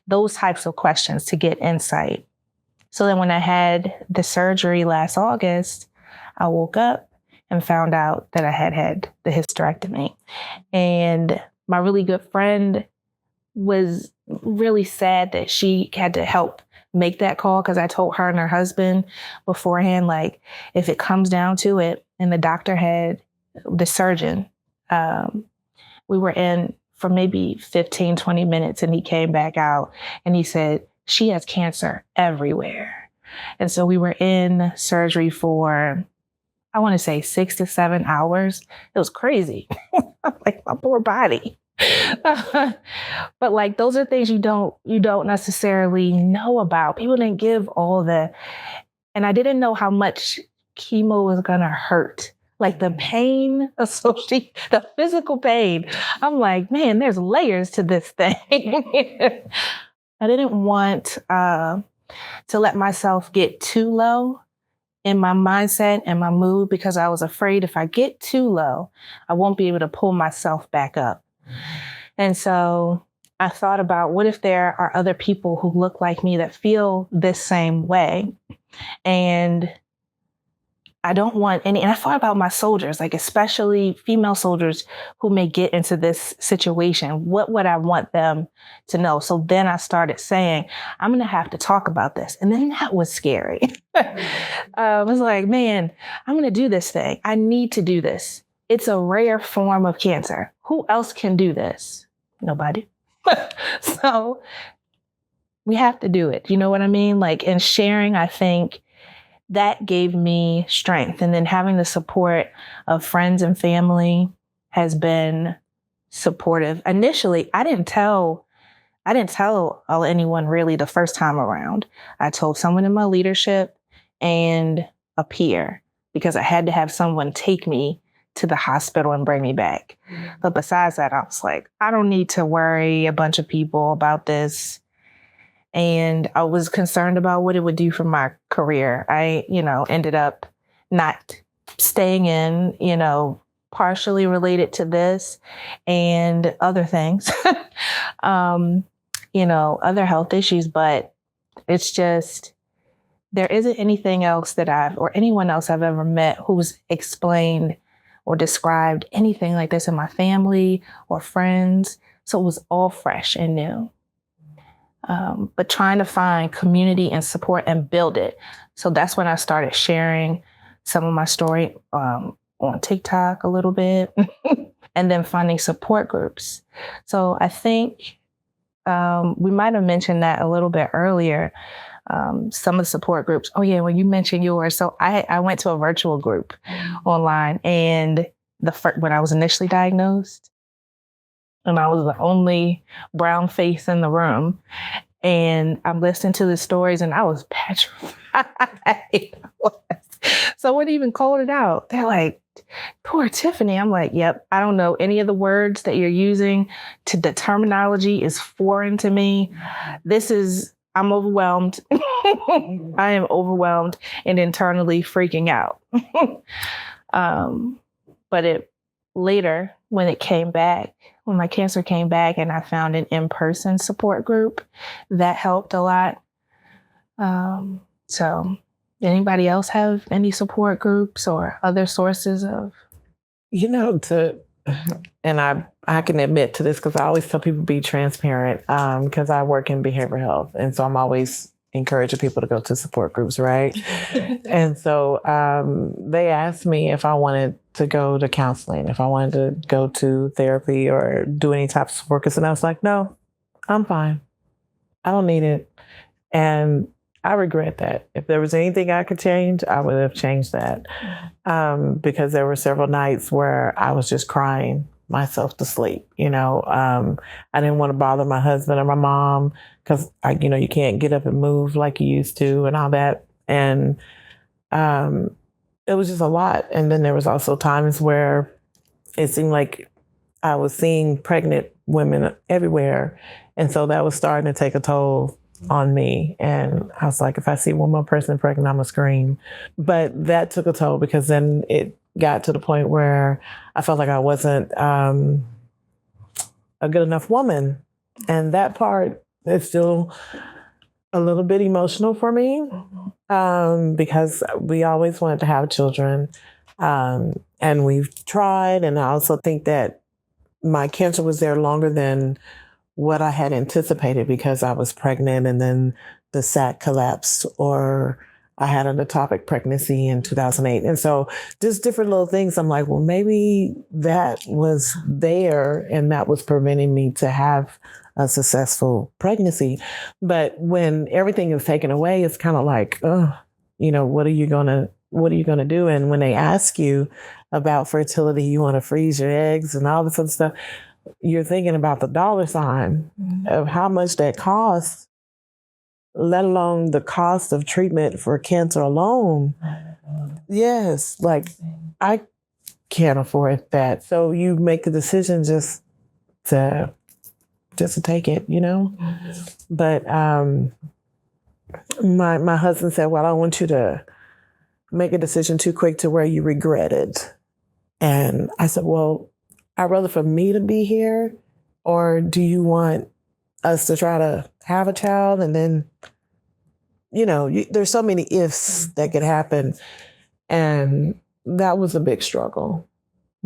Those types of questions to get insight. So then when I had the surgery last August, I woke up and found out that I had the hysterectomy. And my really good friend was really sad that she had to help make that call, because I told her and her husband beforehand, like, if it comes down to it, and the surgeon, we were in for maybe 15, 20 minutes, and he came back out and he said, she has cancer everywhere. And so we were in surgery for, I want to say 6 to 7 hours. It was crazy. Like, my poor body. But like, those are things you don't necessarily know about. People didn't give and I didn't know how much chemo was gonna hurt. Like the pain associated, the physical pain. I'm like, man, there's layers to this thing. I didn't want to let myself get too low in my mindset and my mood, because I was afraid if I get too low, I won't be able to pull myself back up. And so I thought about, what if there are other people who look like me that feel this same way? And I don't want any, and I thought about my soldiers, like especially female soldiers who may get into this situation. What would I want them to know? So then I started saying, I'm going to have to talk about this. And then that was scary. I was like, man, I'm going to do this thing. I need to do this. It's a rare form of cancer. Who else can do this? Nobody. So we have to do it. You know what I mean? Like, in sharing, I think that gave me strength. And then having the support of friends and family has been supportive. Initially, I didn't tell anyone really the first time around. I told someone in my leadership and a peer, because I had to have someone take me to the hospital and bring me back. But besides that, I was like, I don't need to worry a bunch of people about this. And I was concerned about what it would do for my career. I, ended up not staying in, partially related to this and other things, other health issues. But it's just, there isn't anything else that or anyone else I've ever met who's explained or described anything like this in my family or friends. So it was all fresh and new. But trying to find community and support and build it. So that's when I started sharing some of my story on TikTok a little bit, and then finding support groups. So I think we might have mentioned that a little bit earlier. Some of the support groups. Oh yeah, when you mentioned yours. So I went to a virtual group online, and when I was initially diagnosed, and I was the only brown face in the room, and I'm listening to the stories, and I was petrified. Someone even called it out. They're like, poor Tiffany. I'm like, yep, I don't know any of the words that you're using. The terminology is foreign to me. I'm overwhelmed. I am overwhelmed and internally freaking out. But later, when my cancer came back and I found an in-person support group, that helped a lot. So anybody else have any support groups or other sources of? And I can admit to this, because I always tell people be transparent, because I work in behavioral health. And so I'm always encouraging people to go to support groups, right? And so they asked me if I wanted to go to counseling, if I wanted to go to therapy or do any type of support. And I was like, no, I'm fine. I don't need it. And I regret that. If there was anything I could change, I would have changed that. Because there were several nights where I was just crying myself to sleep. I didn't want to bother my husband or my mom, because you can't get up and move like you used to and all that. And it was just a lot. And then there was also times where it seemed like I was seeing pregnant women everywhere. And so that was starting to take a toll on me. And I was like, if I see one more person pregnant, I'm gonna scream. But that took a toll because then it got to the point where I felt like I wasn't a good enough woman. And that part is still a little bit emotional for me because we always wanted to have children. And we've tried. And I also think that my cancer was there longer than what I had anticipated because I was pregnant and then the sac collapsed, or I had an ectopic pregnancy in 2008. And so just different little things. I'm like, well, maybe that was there and that was preventing me to have a successful pregnancy. But when everything is taken away, it's kind of like, oh, what are you going to do? And when they ask you about fertility, you want to freeze your eggs and all this other stuff, you're thinking about the dollar sign of how much that costs, let alone the cost of treatment for cancer alone. Yes, like I can't afford that. So you make the decision just to take it, But my husband said, well, I don't want you to make a decision too quick to where you regret it. And I said, well, I'd rather for me to be here, or do you want us to try to have a child? And then, there's so many ifs that could happen. And that was a big struggle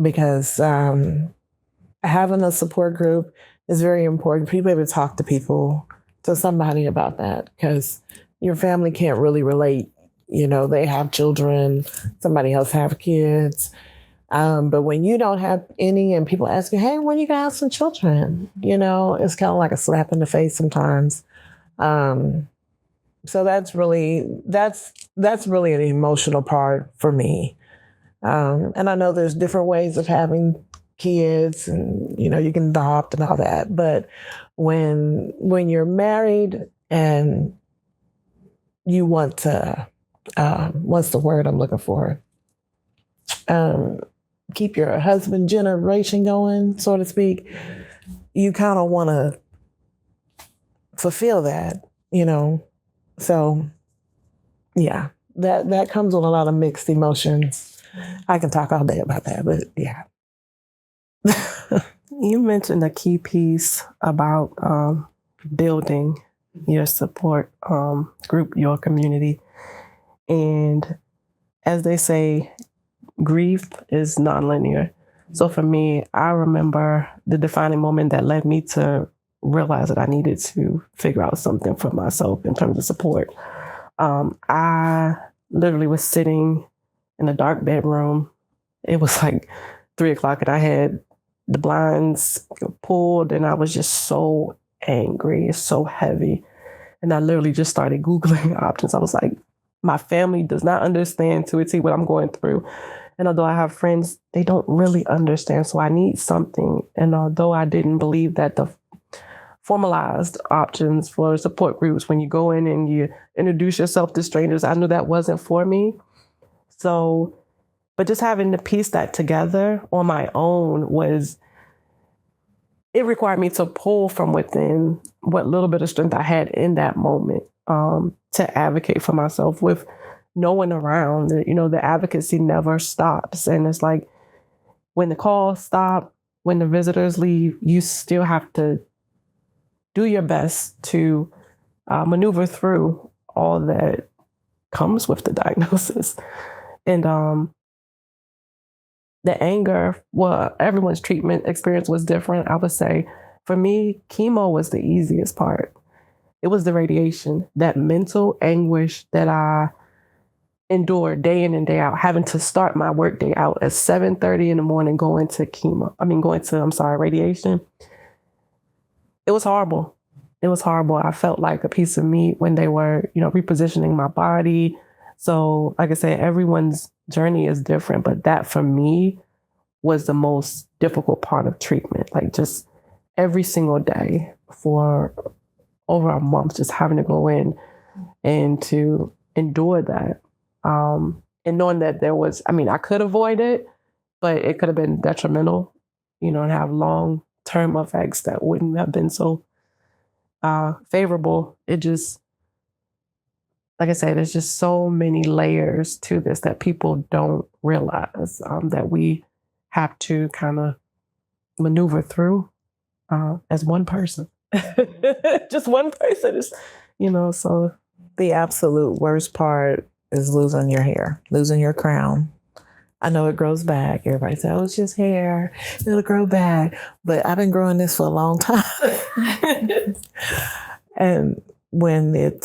because having a support group is very important. People able to talk to somebody about that because your family can't really relate. They have children, somebody else have kids. But when you don't have any and people ask you, hey, when you gonna have some children? It's kind of like a slap in the face sometimes. So that's really an emotional part for me. And I know there's different ways of having kids and, you can adopt and all that. But when you're married and you want to, what's the word I'm looking for? Keep your husband generation going, so to speak, you kind of want to fulfill that, So, yeah, that comes with a lot of mixed emotions. I can talk all day about that, but yeah. You mentioned a key piece about building your support group, your community. And as they say, grief is nonlinear. So for me, I remember the defining moment that led me to realize that I needed to figure out something for myself in terms of support. I literally was sitting in a dark bedroom. It was like 3:00 and I had the blinds pulled and I was just so angry, so heavy. And I literally just started Googling options. I was like, my family does not understand to a T what I'm going through. And although I have friends, they don't really understand. So I need something. And although I didn't believe that the formalized options for support groups, when you go in and you introduce yourself to strangers, I knew that wasn't for me. So, but just having to piece that together on my own it required me to pull from within what little bit of strength I had in that moment to advocate for myself with no one around. The advocacy never stops. And it's like when the calls stop, when the visitors leave, you still have to do your best to maneuver through all that comes with the diagnosis. And the anger, well, everyone's treatment experience was different. I would say for me, chemo was the easiest part. It was the radiation, that mental anguish that I endured day in and day out, having to start my workday out at 7:30 in the morning, going to radiation. It was horrible. It was horrible. I felt like a piece of meat when they were, repositioning my body. So like I said, everyone's journey is different, but that for me was the most difficult part of treatment. Like just every single day for over a month, just having to go in and to endure that. And knowing that I could avoid it, but it could have been detrimental, and have long-term effects that wouldn't have been so favorable. It just, like I said, there's just so many layers to this that people don't realize that we have to kind of maneuver through as one person. Just one person is, so. The absolute worst part is losing your hair, losing your crown. I know it grows back. Everybody says, oh, it's just hair. It'll grow back. But I've been growing this for a long time. And when it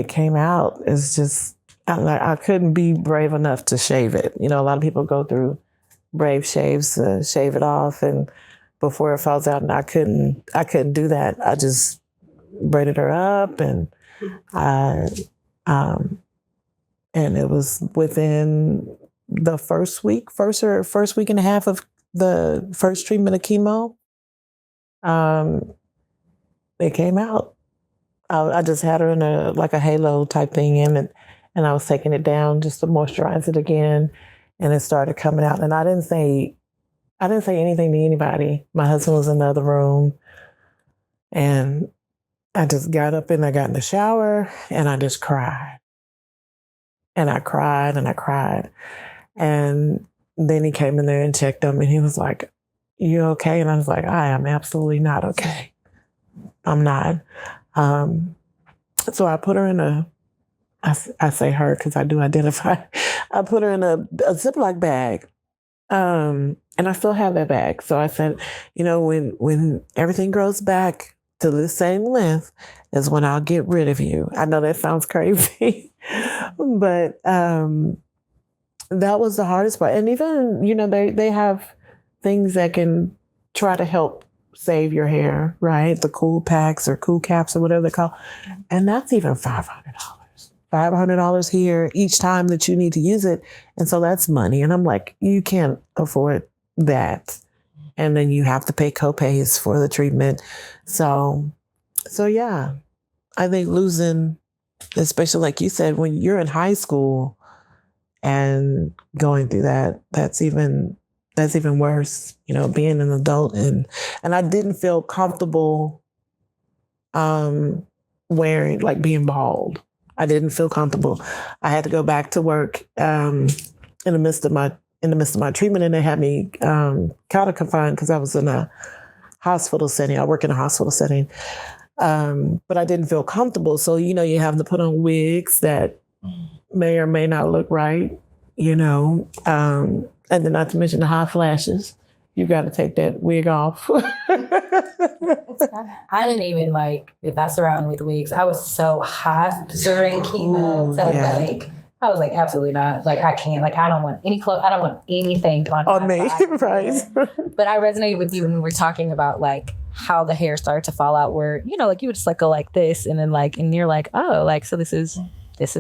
came out, it's just, I couldn't be brave enough to shave it. A lot of people go through brave shaves to shave it off and before it falls out, and I couldn't do that. I just braided her up, and and it was within the first week and a half of the first treatment of chemo. It came out. I just had her in a halo type thing in it, and I was taking it down just to moisturize it again, and it started coming out. And I didn't say anything to anybody. My husband was in the other room, and I just got up and I got in the shower and I just cried. And I cried and I cried. And then he came in there and checked on me, and he was like, "You okay?" And I was like, "I am absolutely not okay. I'm not." So I put her in I say her because I do identify. I put her in a Ziploc bag. And I still have that bag. So I said, when everything grows back to the same length is when I'll get rid of you. I know that sounds crazy, but that was the hardest part. And even, they have things that can try to help save your hair, right? The cool packs or cool caps or whatever they call. And that's even $500. $500 here each time that you need to use it. And so that's money. And I'm like, you can't afford that. And then you have to pay copays for the treatment. So yeah, I think losing, especially like you said, when you're in high school and going through that, that's even worse, being an adult. And I didn't feel comfortable wearing, like being bald. I didn't feel comfortable. I had to go back to work in the midst of my treatment, and they had me kind of confined because I was in a hospital setting. I work in a hospital setting, but I didn't feel comfortable. So you have to put on wigs that may or may not look right, and then not to mention the hot flashes. You got to take that wig off. I didn't even mess around with wigs. I was so hot during chemo. So I was like, absolutely not. I can't. I don't want any clothes. I don't want anything on me. Right. But I resonated with you when we were talking about how the hair started to fall out. Where you would just go like this, and then and you're like, oh, so this is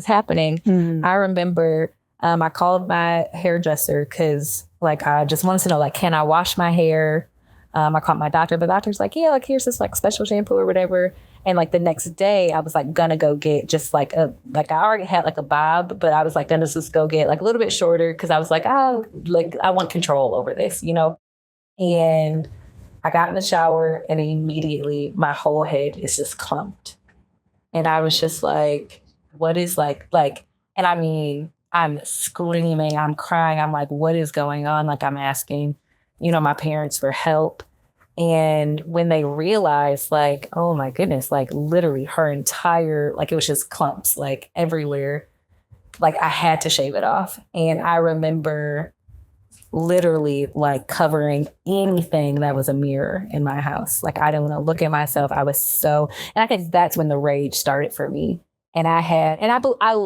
happening. Mm-hmm. I remember I called my hairdresser because I just wanted to know I wash my hair. I called my doctor. The doctor's like, yeah, here's this special shampoo or whatever. And the next day I was gonna go get just I already had a bob, but I was gonna just go get a little bit shorter because I was I want control over this, And I got in the shower and immediately my whole head is just clumped. And I was just what is and I mean, I'm screaming, I'm crying. I'm what is going on? I'm asking, my parents for help. And when they realized, oh my goodness, literally her entire, it was just clumps, everywhere. I had to shave it off. And I remember literally covering anything that was a mirror in my house. I didn't want to look at myself. I was and I think that's when the rage started for me. And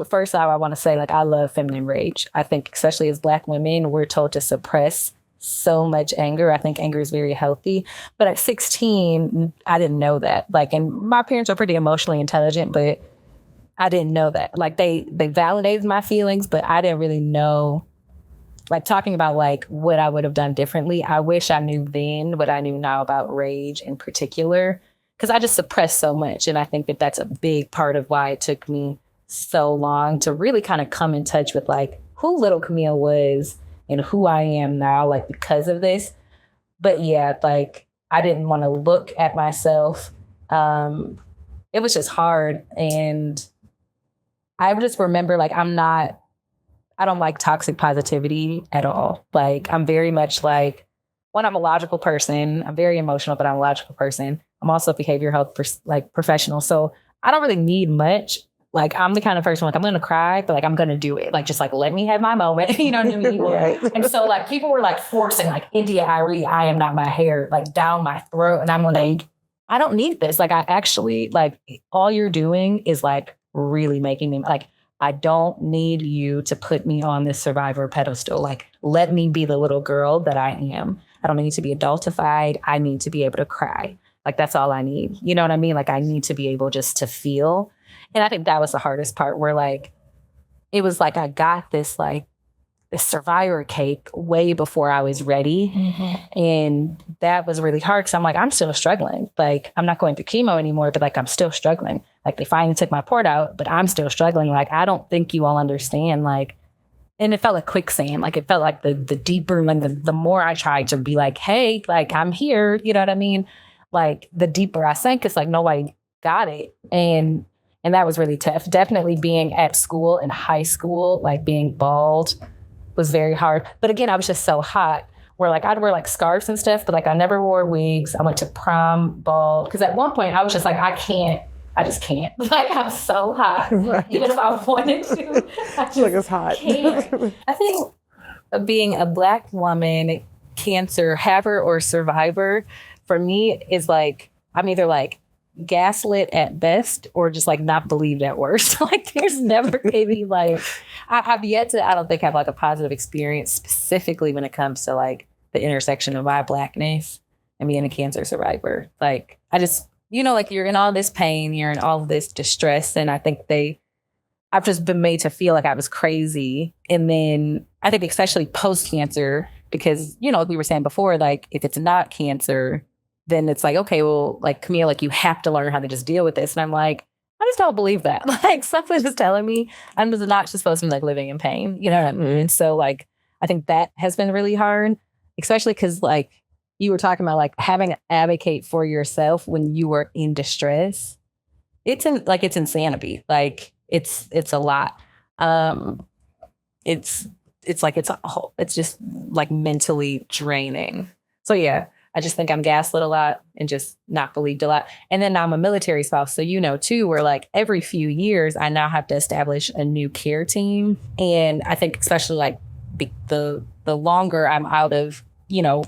first I want to say, I love feminine rage. I think especially as Black women, we're told to suppress so much anger. I think anger is very healthy. But at 16, I didn't know that. And my parents are pretty emotionally intelligent, but I didn't know that. They validated my feelings, but I didn't really know, talking about what I would have done differently. I wish I knew then what I knew now about rage in particular, because I just suppressed so much. And I think that that's a big part of why it took me so long to really kind of come in touch with who little Camille was and who I am now, because of this. But yeah, I didn't want to look at myself. It was just hard. And I just remember like, I don't like toxic positivity at all. Like, I'm very much like, one, I'm a logical person. I'm very emotional, but I'm a logical person. I'm also a behavioral health professional. So I don't really need much. Like, I'm the kind of person, like, I'm going to cry, but like, I'm going to do it. Like, just like, let me have my moment. You know what I mean? Right. And so like, people were like forcing like, India Irie, I am not my hair, like down my throat. And I'm like, I don't need this. Like, I actually, like, all you're doing is like really making me like, I don't need you to put me on this survivor pedestal. Like, let me be the little girl that I am. I don't need to be adultified. I need to be able to cry. Like, that's all I need. You know what I mean? Like, I need to be able just to feel. And I think that was the hardest part, where like, it was like, I got this survivor cake way before I was ready. Mm-hmm. And that was really hard, because I'm like, I'm still struggling. Like, I'm not going through chemo anymore, but like, I'm still struggling. Like, they finally took my port out, but I'm still struggling. Like, I don't think you all understand. Like, and it felt like quicksand. Like, it felt like the deeper, like the more I tried to be like, hey, like, I'm here. You know what I mean? Like, the deeper I sank, it's like nobody got it. And that was really tough. Definitely being at school, in high school, like being bald was very hard. But again, I was just so hot, where like I'd wear like scarves and stuff, but like I never wore wigs. I went to prom bald, because at one point I was just like, I just can't. Like, I'm so hot. Right. Even if I wanted to, I just like, it's hot. Can't. I think being a Black woman, cancer haver or survivor, for me is like, I'm either like gaslit at best or just like not believed at worst. Like, there's never maybe like, I've yet to, I don't think, have like a positive experience specifically when it comes to like the intersection of my Blackness and being a cancer survivor. Like, I just, you know, like, you're in all this pain, you're in all of this distress. And I think I've just been made to feel like I was crazy. And then I think especially post-cancer, because, you know, like we were saying before, like, if it's not cancer, then it's like, okay, well, like, Camille, like, you have to learn how to just deal with this. And I'm like, I just don't believe that. Like, something is telling me I'm just not just supposed to be like living in pain. You know what I mean? And so like, I think that has been really hard, especially because like you were talking about like having to advocate for yourself when you were in distress. It's insanity. Like, it's a lot. It's just like mentally draining. So yeah, I just think I'm gaslit a lot and just not believed a lot. And then now I'm a military spouse. So, you know, too, where like every few years I now have to establish a new care team. And I think especially like the longer I'm out of, you know,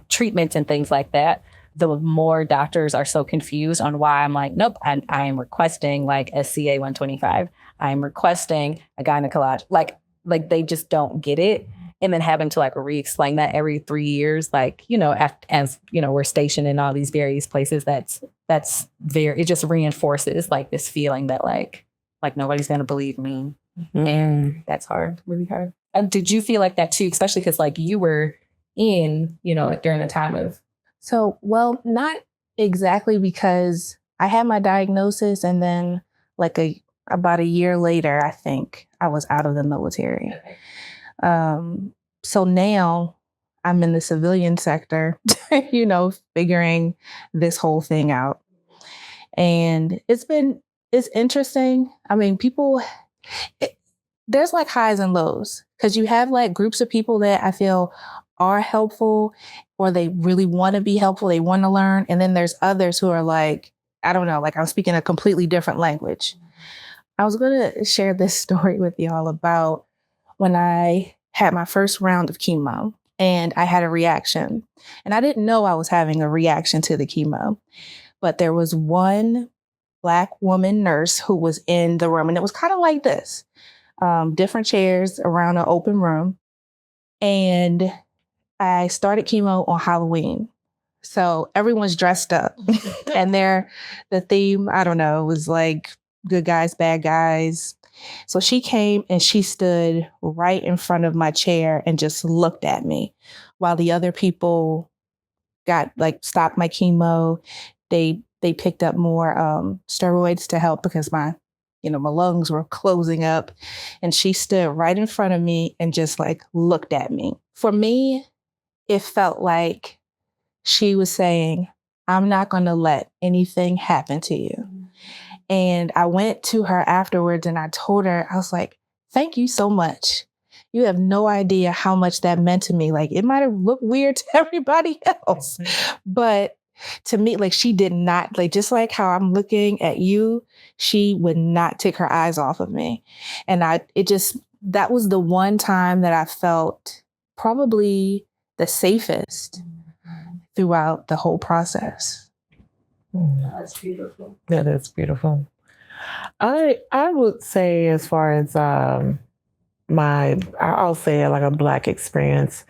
treatment and things like that, the more doctors are so confused on why I'm like, nope, I am requesting like SCA 125. I'm requesting a gynecologist. Like they just don't get it. And then having to like re-explain that every 3 years, like, you know, as you know, we're stationed in all these various places, it just reinforces like this feeling that like nobody's going to believe me. Mm-hmm. And that's hard, really hard. And did you feel like that too? Especially because like you were in, you know, like during the time of. So, well, not exactly, because I had my diagnosis and then like about a year later, I think I was out of the military. So now I'm in the civilian sector, you know, figuring this whole thing out. And it's interesting. I mean, there's like highs and lows, because you have like groups of people that I feel are helpful, or they really want to be helpful. They want to learn. And then there's others who are like, I don't know, like I'm speaking a completely different language. I was going to share this story with y'all about when I had my first round of chemo and I had a reaction. And I didn't know I was having a reaction to the chemo, but there was one Black woman nurse who was in the room, and it was kind of like this, different chairs around an open room. And I started chemo on Halloween. So everyone's dressed up and the theme, I don't know, was like good guys, bad guys. So she came and she stood right in front of my chair and just looked at me while the other people stopped my chemo. They picked up more steroids to help because my lungs were closing up, and she stood right in front of me and just like looked at me. For me, it felt like she was saying, I'm not going to let anything happen to you. And I went to her afterwards and I told her, I was like, thank you so much. You have no idea how much that meant to me. Like, it might have looked weird to everybody else, but to me, like, she did not, like, just like how I'm looking at you, she would not take her eyes off of me. And that was the one time that I felt probably the safest throughout the whole process. That's beautiful. That is beautiful. I would say, as far as I'll say like a Black experience,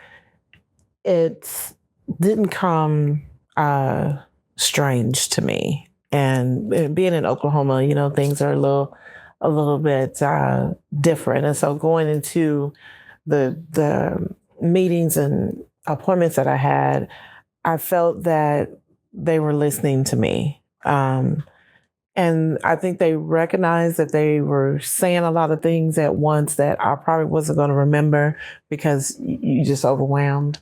it didn't come strange to me. And being in Oklahoma, things are a little bit different. And so going into the meetings and appointments that I had, I felt that they were listening to me. And I think they recognized that they were saying a lot of things at once that I probably wasn't going to remember because you just overwhelmed.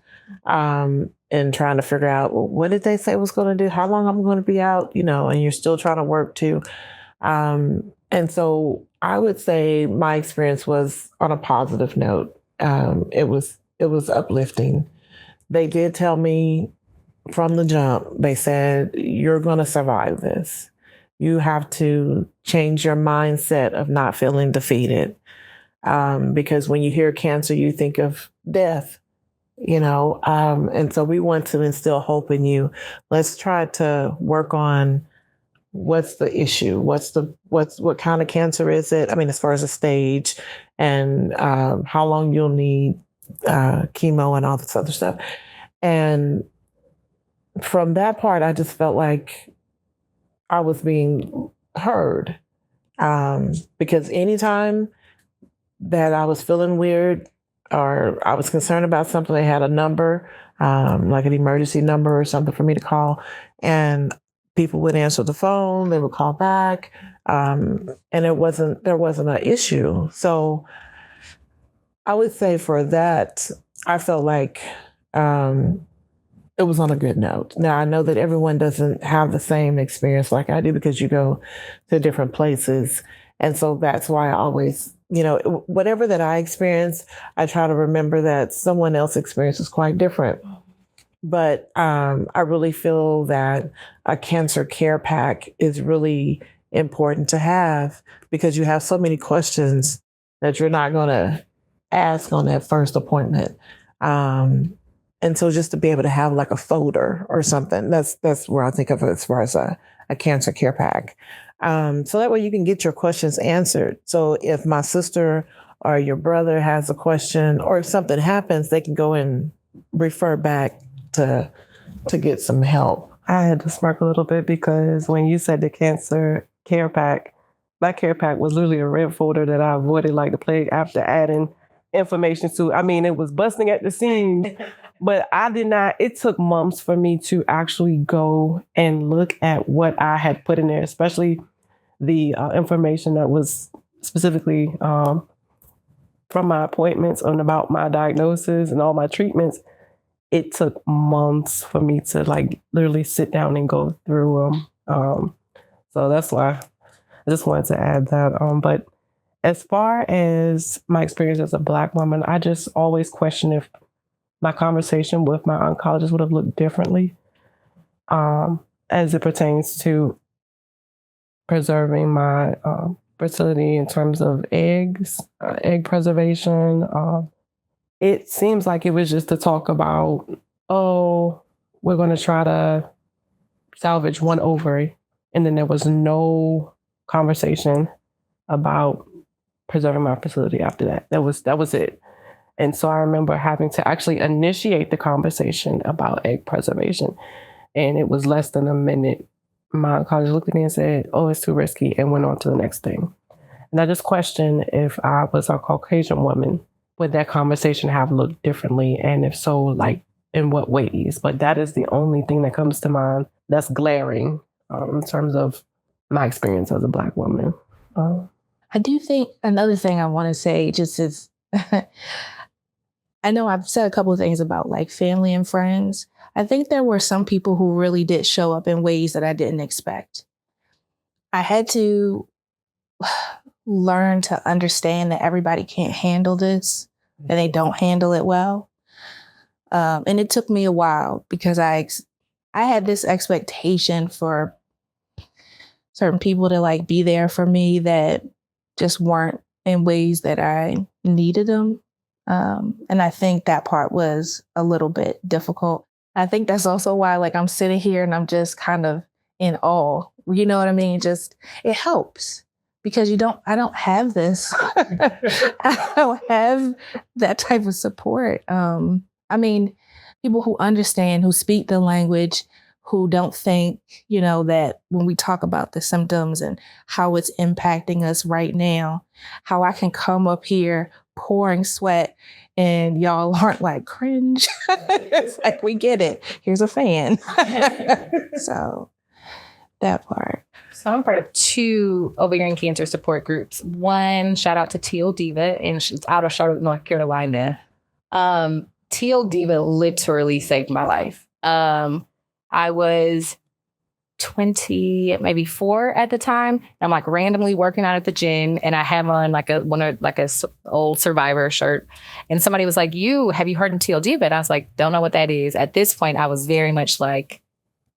And trying to figure out, well, what did they say was going to do? How long I'm going to be out? And you're still trying to work too. And so I would say my experience was on a positive note. It was uplifting. They did tell me from the jump, they said, you're going to survive this. You have to change your mindset of not feeling defeated. Because when you hear cancer, you think of death. And so we want to instill hope in you. Let's try to work on what's the issue, what kind of cancer is it? I mean, as far as the stage and how long you'll need chemo and all this other stuff. And from that part, I just felt like I was being heard, because anytime that I was feeling weird, or I was concerned about something, they had a number, like an emergency number or something for me to call. And people would answer the phone, they would call back, and there wasn't an issue. So I would say for that, I felt like it was on a good note. Now, I know that everyone doesn't have the same experience like I do because you go to different places. And so that's why I always, whatever that I experience, I try to remember that someone else's experience is quite different. But I really feel that a cancer care pack is really important to have because you have so many questions that you're not going to ask on that first appointment. And so just to be able to have like a folder or something, that's where I think of it as far as a cancer care pack. So that way you can get your questions answered. So if my sister or your brother has a question or if something happens, they can go and refer back to get some help. I had to smirk a little bit because when you said the cancer care pack, my care pack was literally a red folder that I avoided like the plague after adding information to. I mean, it was busting at the seams, but I did not. It took months for me to actually go and look at what I had put in there, especially the information that was specifically from my appointments and about my diagnosis and all my treatments. It took months for me to like literally sit down and go through them. So that's why I just wanted to add that. But as far as my experience as a Black woman, I just always question if my conversation with my oncologist would have looked differently as it pertains to preserving my fertility in terms of eggs, egg preservation. It seems like it was just to talk about, we're going to try to salvage one ovary. And then there was no conversation about preserving my fertility after that. That was it. And so I remember having to actually initiate the conversation about egg preservation. And it was less than a minute. My oncologist looked at me and said, it's too risky, and went on to the next thing. And I just questioned if I was a Caucasian woman, would that conversation have looked differently? And if so, like in what ways? But that is the only thing that comes to mind that's glaring in terms of my experience as a Black woman. I do think another thing I want to say just is, I know I've said a couple of things about like family and friends. I think there were some people who really did show up in ways that I didn't expect. I had to learn to understand that everybody can't handle this and they don't handle it well. And it took me a while because I had this expectation for certain people to like be there for me that just weren't in ways that I needed them. And I think that part was a little bit difficult. I think that's also why like I'm sitting here and I'm just kind of in awe. You know what I mean? Just it helps because I don't have this. I don't have that type of support. I mean, people who understand, who speak the language, who don't think, you know, that when we talk about the symptoms and how it's impacting us right now, how I can come up here pouring sweat and y'all aren't like cringe. It's like, we get it. Here's a fan. So that part. So I'm part of 2 ovarian cancer support groups. One, shout out to Teal Diva, and she's out of Charlotte, North Carolina. Teal Diva literally saved my life. I was 20, maybe 4 at the time. I'm like randomly working out at the gym, and I have on like a old Survivor shirt. And somebody was like, have you heard of Teal Diva? And I was like, don't know what that is. At this point, I was very much like,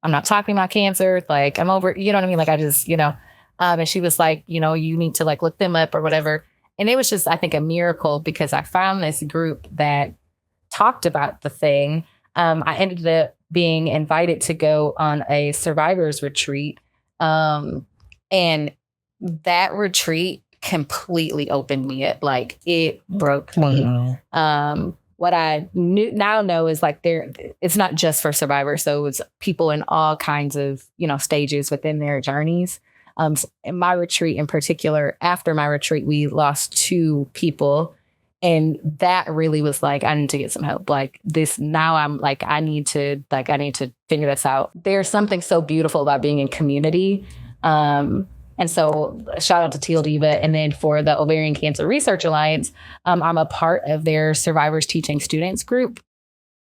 I'm not talking about cancer. Like, I'm over, you know what I mean? Like, I just, you know, and she was like, you know, you need to like look them up or whatever. And it was just, I think, a miracle because I found this group that talked about the thing. I ended up being invited to go on a survivors retreat. And that retreat completely opened me up. Like, it broke me. What I now know is like it's not just for survivors. So it's people in all kinds of, you know, stages within their journeys. In my retreat in particular, after my retreat, we lost 2 people. And that really was like, I need to get some help. Like this, now I'm like, I need to figure this out. There's something so beautiful about being in community. And so shout out to Teal Diva. And then for the Ovarian Cancer Research Alliance, I'm a part of their Survivors Teaching Students group,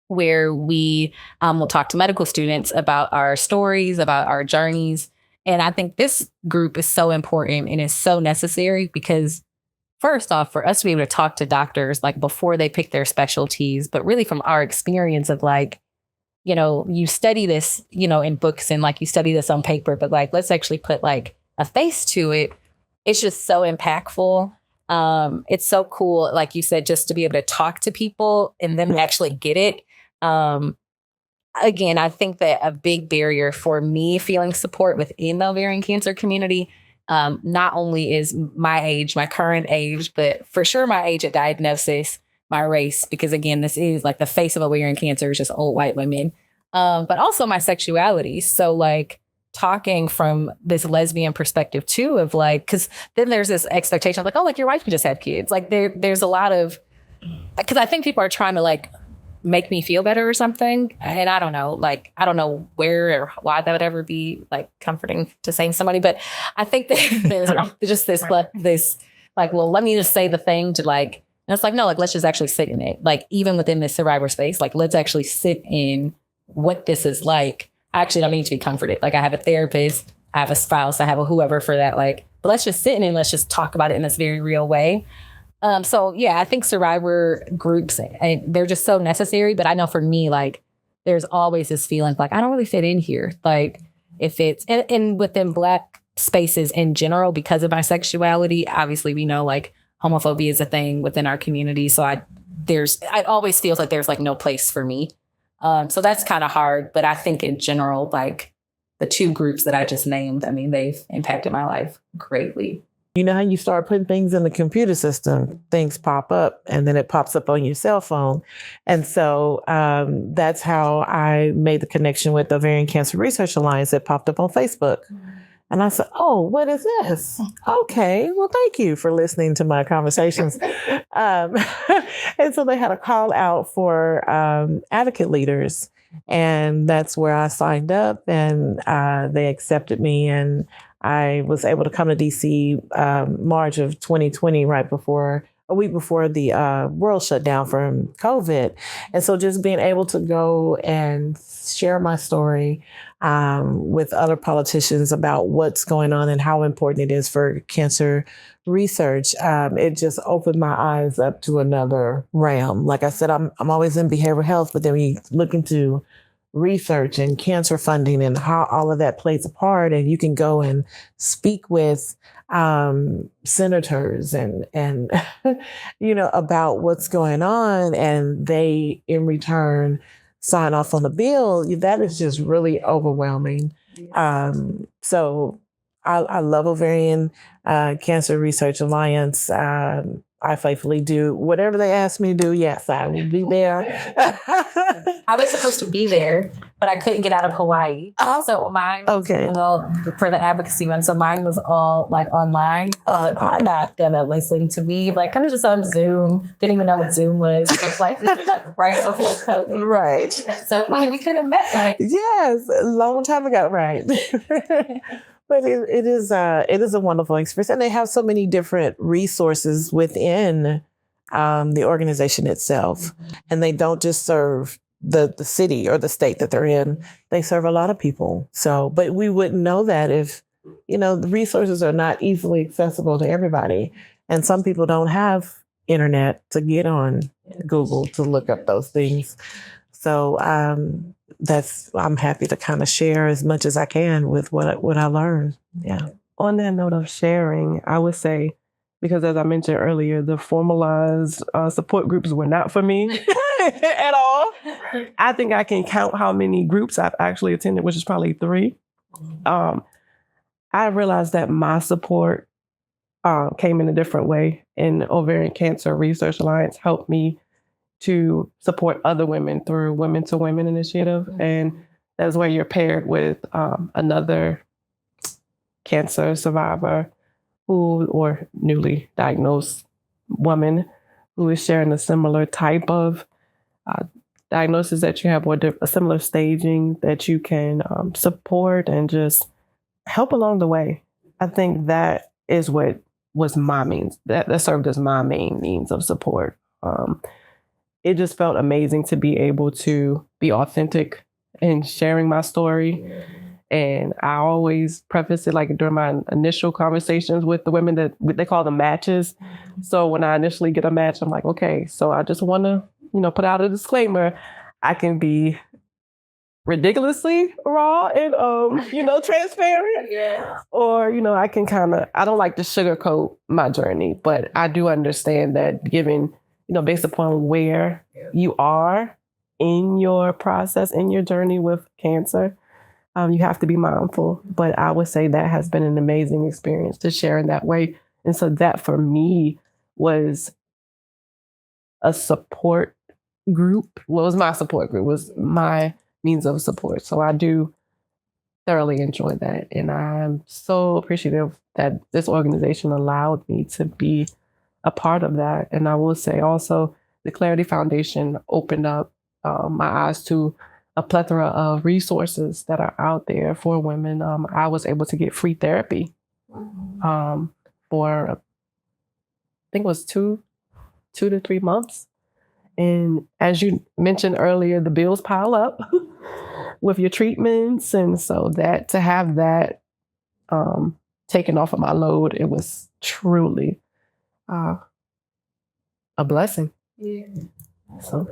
where we will talk to medical students about our stories, about our journeys. And I think this group is so important and is so necessary because first off, for us to be able to talk to doctors like before they pick their specialties, but really from our experience of like, you know, you study this, you know, in books and like you study this on paper, but like, let's actually put like a face to it. It's just so impactful. It's so cool. Like you said, just to be able to talk to people and them actually get it. Again, I think that a big barrier for me feeling support within the ovarian cancer community, not only is my age, my current age, but for sure my age at diagnosis, my race, because again, this is like the face of ovarian cancer is just old white women, but also my sexuality. So like talking from this lesbian perspective too, of like, because then there's this expectation of like, oh, like your wife can just have kids. Like there's a lot of, because I think people are trying to like make me feel better or something. And I don't know, like, I don't know where or why that would ever be like comforting to say to somebody, but I think that there's just this like, well, let me just say the thing to like, and it's like, no, like, let's just actually sit in it. Like, even within this survivor space, like, let's actually sit in what this is like. I actually don't need to be comforted. Like, I have a therapist, I have a spouse, I have a whoever for that. Like, but let's just sit in it and let's just talk about it in this very real way. So yeah, I think survivor groups, they're just so necessary. But I know for me, like, there's always this feeling like I don't really fit in here. Like, if it's and within Black spaces in general, because of my sexuality, obviously we know like homophobia is a thing within our community. So it always feels like there's like no place for me. So that's kind of hard. But I think in general, like the 2 groups that I just named, I mean, they've impacted my life greatly. You know how you start putting things in the computer system, things pop up and then it pops up on your cell phone. And so that's how I made the connection with the Ovarian Cancer Research Alliance that popped up on Facebook. And I said, oh, what is this? Okay, well, thank you for listening to my conversations. And so they had a call out for advocate leaders. And that's where I signed up and they accepted me. And I was able to come to DC March of 2020, right before a week before the world shut down from COVID. And so just being able to go and share my story with other politicians about what's going on and how important it is for cancer research, it just opened my eyes up to another realm. Like I said, I'm always in behavioral health, but then we look into research and cancer funding and how all of that plays a part. And you can go and speak with senators and about what's going on, and they in return sign off on the bill. That is just really overwhelming. So I love Ovarian Cancer Research Alliance. I faithfully do whatever they ask me to do. Yes, I will be there. I was supposed to be there, but I couldn't get out of Hawaii. So mine, well, for the advocacy one, so mine was all like online. I'm not gonna listen to me. Like, I'm just on Zoom. Didn't even know what Zoom was. It was like right before COVID. Right. So we could have met. Like, yes, a long time ago. Right. But it is a wonderful experience, and they have so many different resources within the organization itself, and they don't just serve the city or the state that they're in. They serve a lot of people. So, but we wouldn't know that if the resources are not easily accessible to everybody, and some people don't have internet to get on Google to look up those things. So I'm happy to kind of share as much as I can with what I learned. Yeah. On that note of sharing, I would say, because as I mentioned earlier, the formalized support groups were not for me at all. I think I can count how many groups I've actually attended, which is probably 3. I realized that my support came in a different way, and Ovarian Cancer Research Alliance helped me to support other women through Women to Women initiative. And that's where you're paired with another cancer survivor or newly diagnosed woman who is sharing a similar type of diagnosis that you have, or a similar staging that you can support and just help along the way. I think that is what was my means, that served as my main means of support. It just felt amazing to be able to be authentic in sharing my story. And I always preface it like during my initial conversations with the women that they call them matches. So when I initially get a match, I'm like, okay, so I just want to, put out a disclaimer. I can be ridiculously raw and, transparent. Yeah. Or, I can I don't like to sugarcoat my journey, but I do understand that given, based upon where you are in your process, in your journey with cancer, you have to be mindful. But I would say that has been an amazing experience to share in that way. And so that for me was a support group. Well, it was my support group, was my means of support. So I do thoroughly enjoy that. And I'm so appreciative that this organization allowed me to be a part of that. And I will say also the Clarity Foundation opened up my eyes to a plethora of resources that are out there for women. I was able to get free therapy for, I think it was 2 to 3 months. And as you mentioned earlier, the bills pile up with your treatments. And so that to have that taken off of my load, it was truly a blessing. Yeah. So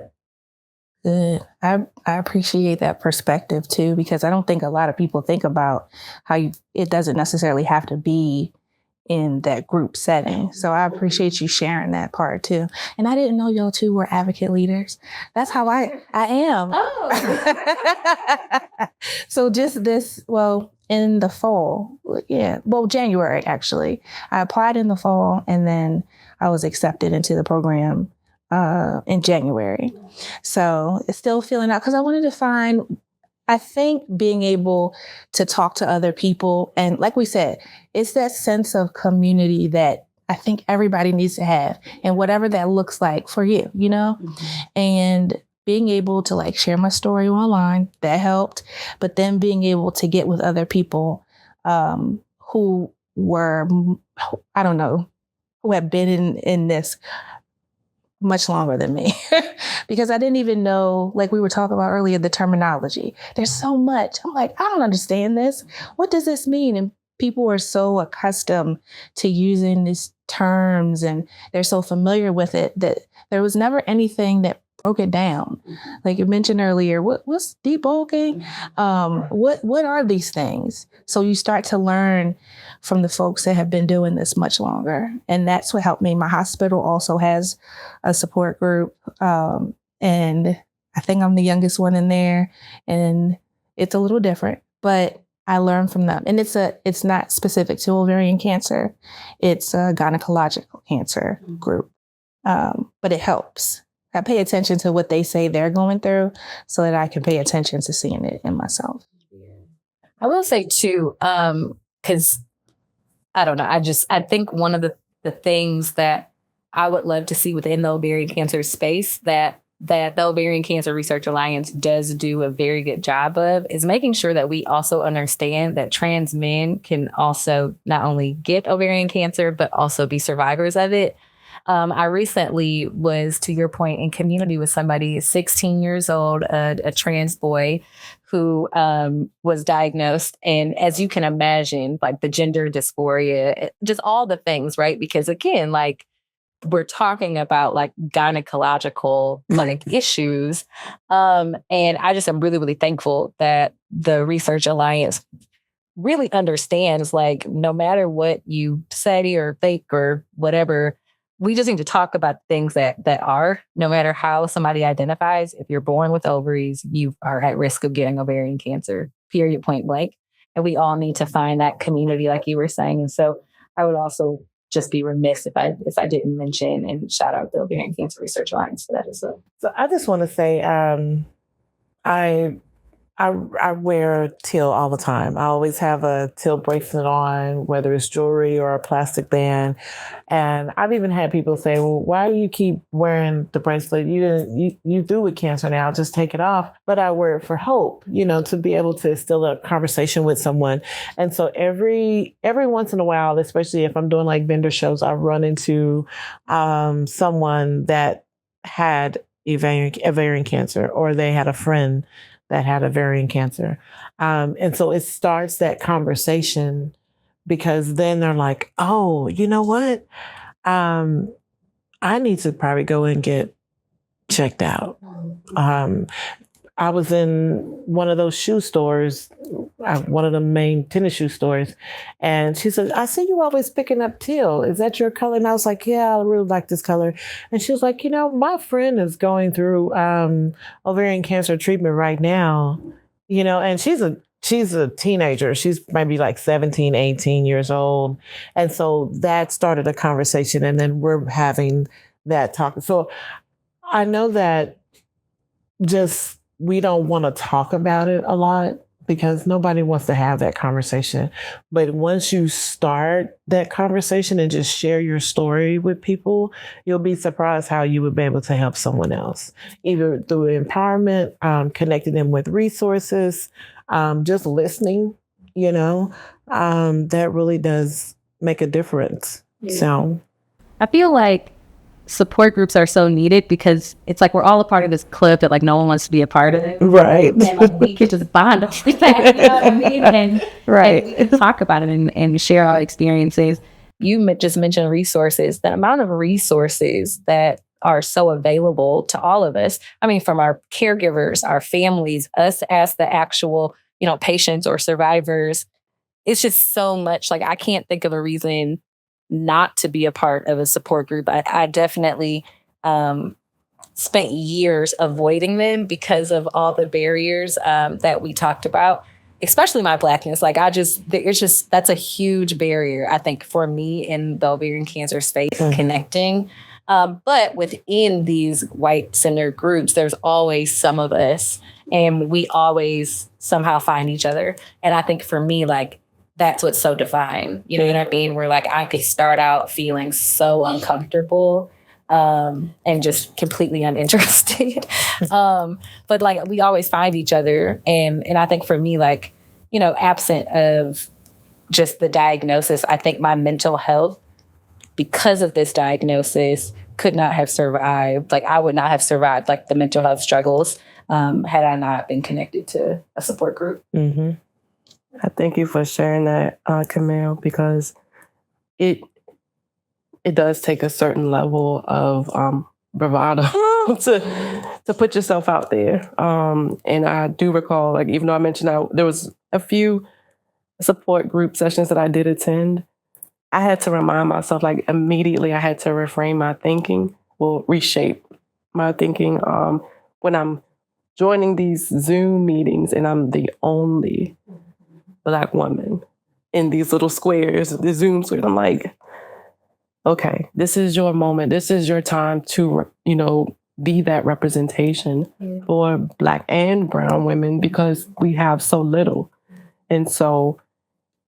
Good. I appreciate that perspective too, because I don't think a lot of people think about how it doesn't necessarily have to be in that group setting. So I appreciate you sharing that part too. And I didn't know y'all two were advocate leaders. That's how I am. Oh. So just in the fall, January actually, I applied in the fall and then I was accepted into the program in January. So it's still feeling out because I wanted to find, I think being able to talk to other people. And like we said, it's that sense of community that I think everybody needs to have, and whatever that looks like for you, and being able to share my story online, that helped. But then being able to get with other people who were, I don't know, who have been in this much longer than me because I didn't even know, like we were talking about earlier, the terminology. There's so much. I'm like, I don't understand this. What does this mean? And people are so accustomed to using these terms and they're so familiar with it that there was never anything that broke it down. Like you mentioned earlier, what's debulking? What are these things? So you start to learn from the folks that have been doing this much longer. And that's what helped me. My hospital also has a support group. And I think I'm the youngest one in there. And it's a little different, but I learned from them. And it's not specific to ovarian cancer. It's a gynecological cancer group. But it helps. I pay attention to what they say they're going through so that I can pay attention to seeing it in myself. I will say too, because I don't know, I think one of the things that I would love to see within the ovarian cancer space that the Ovarian Cancer Research Alliance does do a very good job of is making sure that we also understand that trans men can also not only get ovarian cancer, but also be survivors of it. I recently was, to your point, in community with somebody 16 years old, a trans boy who was diagnosed. And as you can imagine, like the gender dysphoria, just all the things, right? Because again, like we're talking about like gynecological like issues. And I just am really, really thankful that the Research Alliance really understands like no matter what you say or think or whatever, we just need to talk about things that are, no matter how somebody identifies. If you're born with ovaries, you are at risk of getting ovarian cancer, period, point blank. And we all need to find that community, like you were saying. And so I would also just be remiss if I didn't mention and shout out the Ovarian Cancer Research Alliance for that as well. So I just want to say, I wear teal all the time. I always have a teal bracelet on, whether it's jewelry or a plastic band. And I've even had people say, well, why do you keep wearing the bracelet? You do with cancer now, just take it off. But I wear it for hope, to be able to instill a conversation with someone. And so every once in a while, especially if I'm doing like vendor shows, I run into someone that had ovarian cancer, or they had a friend that had ovarian cancer. And so it starts that conversation, because then they're like, oh, you know what? I need to probably go and get checked out. I was in one of those shoe stores, one of the main tennis shoe stores. And she said, I see you always picking up teal. Is that your color? And I was like, yeah, I really like this color. And she was like, my friend is going through ovarian cancer treatment right now, and she's a teenager. She's maybe like 17, 18 years old. And so that started a conversation, and then we're having that talk. So I know that we don't want to talk about it a lot because nobody wants to have that conversation. But once you start that conversation and just share your story with people, you'll be surprised how you would be able to help someone else, either through empowerment, connecting them with resources, just listening, that really does make a difference. Yeah. So I feel like support groups are so needed because it's like we're all a part of this club that like no one wants to be a part of it. Right. And like, we could just bond up with that, you know what I mean? And, right. And we can talk about it and share our experiences. You just mentioned resources. The amount of resources that are so available to all of us. I mean, from our caregivers, our families, us as the actual, patients or survivors. It's just so much. Like I can't think of a reason not to be a part of a support group. I definitely spent years avoiding them because of all the barriers that we talked about, especially my Blackness. Like that's a huge barrier, I think, for me in the ovarian cancer space, connecting. But within these white-centered groups, there's always some of us, and we always somehow find each other. And I think for me, like, that's what's so divine. You know what I mean? Where like I could start out feeling so uncomfortable and just completely uninterested. But like we always find each other. And I think for me, like, absent of just the diagnosis, I think my mental health because of this diagnosis, could not have survived. Like, I would not have survived like the mental health struggles had I not been connected to a support group. Mm-hmm. I thank you for sharing that, Camille, because it does take a certain level of bravado to put yourself out there. And I do recall, like, even though I mentioned there was a few support group sessions that I did attend, I had to remind myself, like, immediately I had to reframe my thinking, reshape my thinking. When I'm joining these Zoom meetings and I'm the only Black woman in these little squares, the Zoom squares, I'm like, okay, this is your moment. This is your time to, be that representation for Black and brown women, because we have so little. And so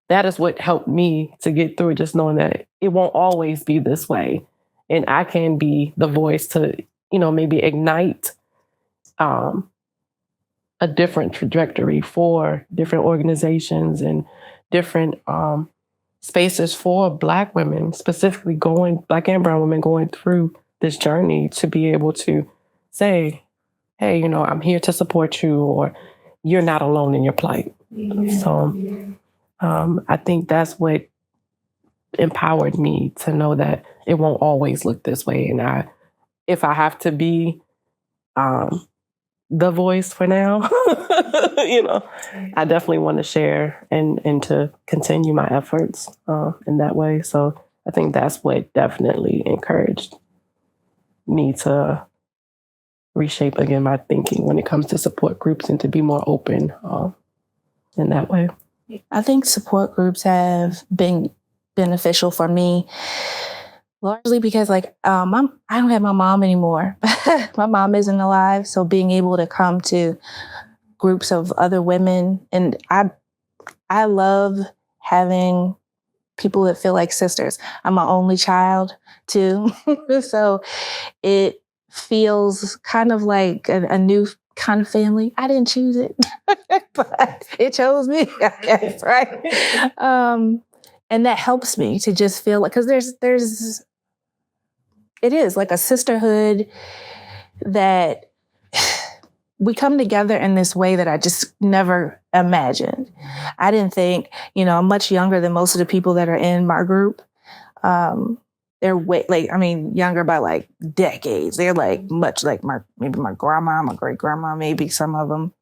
that is what helped me to get through it, just knowing that it won't always be this way. And I can be the voice to, maybe ignite a different trajectory for different organizations and different spaces for Black women, specifically Black and brown women going through this journey, to be able to say, hey, I'm here to support you, or you're not alone in your plight. So I think that's what empowered me to know that it won't always look this way. And if I have to be the voice for now, I definitely want to share and to continue my efforts in that way. So I think that's what definitely encouraged me to reshape again my thinking when it comes to support groups, and to be more open in that way. I think support groups have been beneficial for me, largely because, like, I don't have my mom anymore. My mom isn't alive, so being able to come to groups of other women, and I love having people that feel like sisters. I'm my only child too, so it feels kind of like a new kind of family. I didn't choose it, but it chose me, I guess, right? And that helps me to just feel like, because it is like a sisterhood that we come together in this way that I just never imagined. I didn't think, I'm much younger than most of the people that are in my group. They're younger by like decades. They're like much like maybe my grandma, my great grandma, maybe some of them.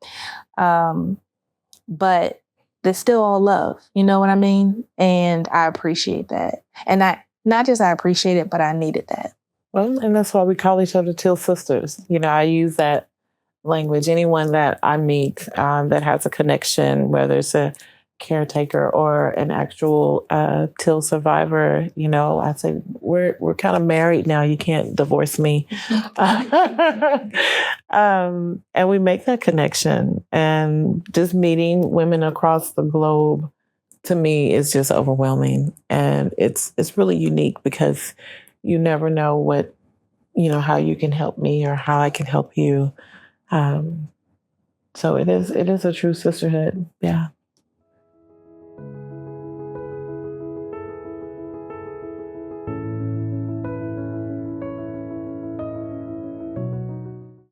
But they're still all love. You know what I mean? And I appreciate that. And not just I appreciate it, but I needed that. Well, and that's why we call each other Teal Sisters. I use that language. Anyone that I meet that has a connection, whether it's a caretaker or an actual Teal survivor, I say we're kind of married now. You can't divorce me. And we make that connection. And just meeting women across the globe, to me, is just overwhelming. And it's really unique, because you never know what, how you can help me or how I can help you. So it is a true sisterhood. Yeah.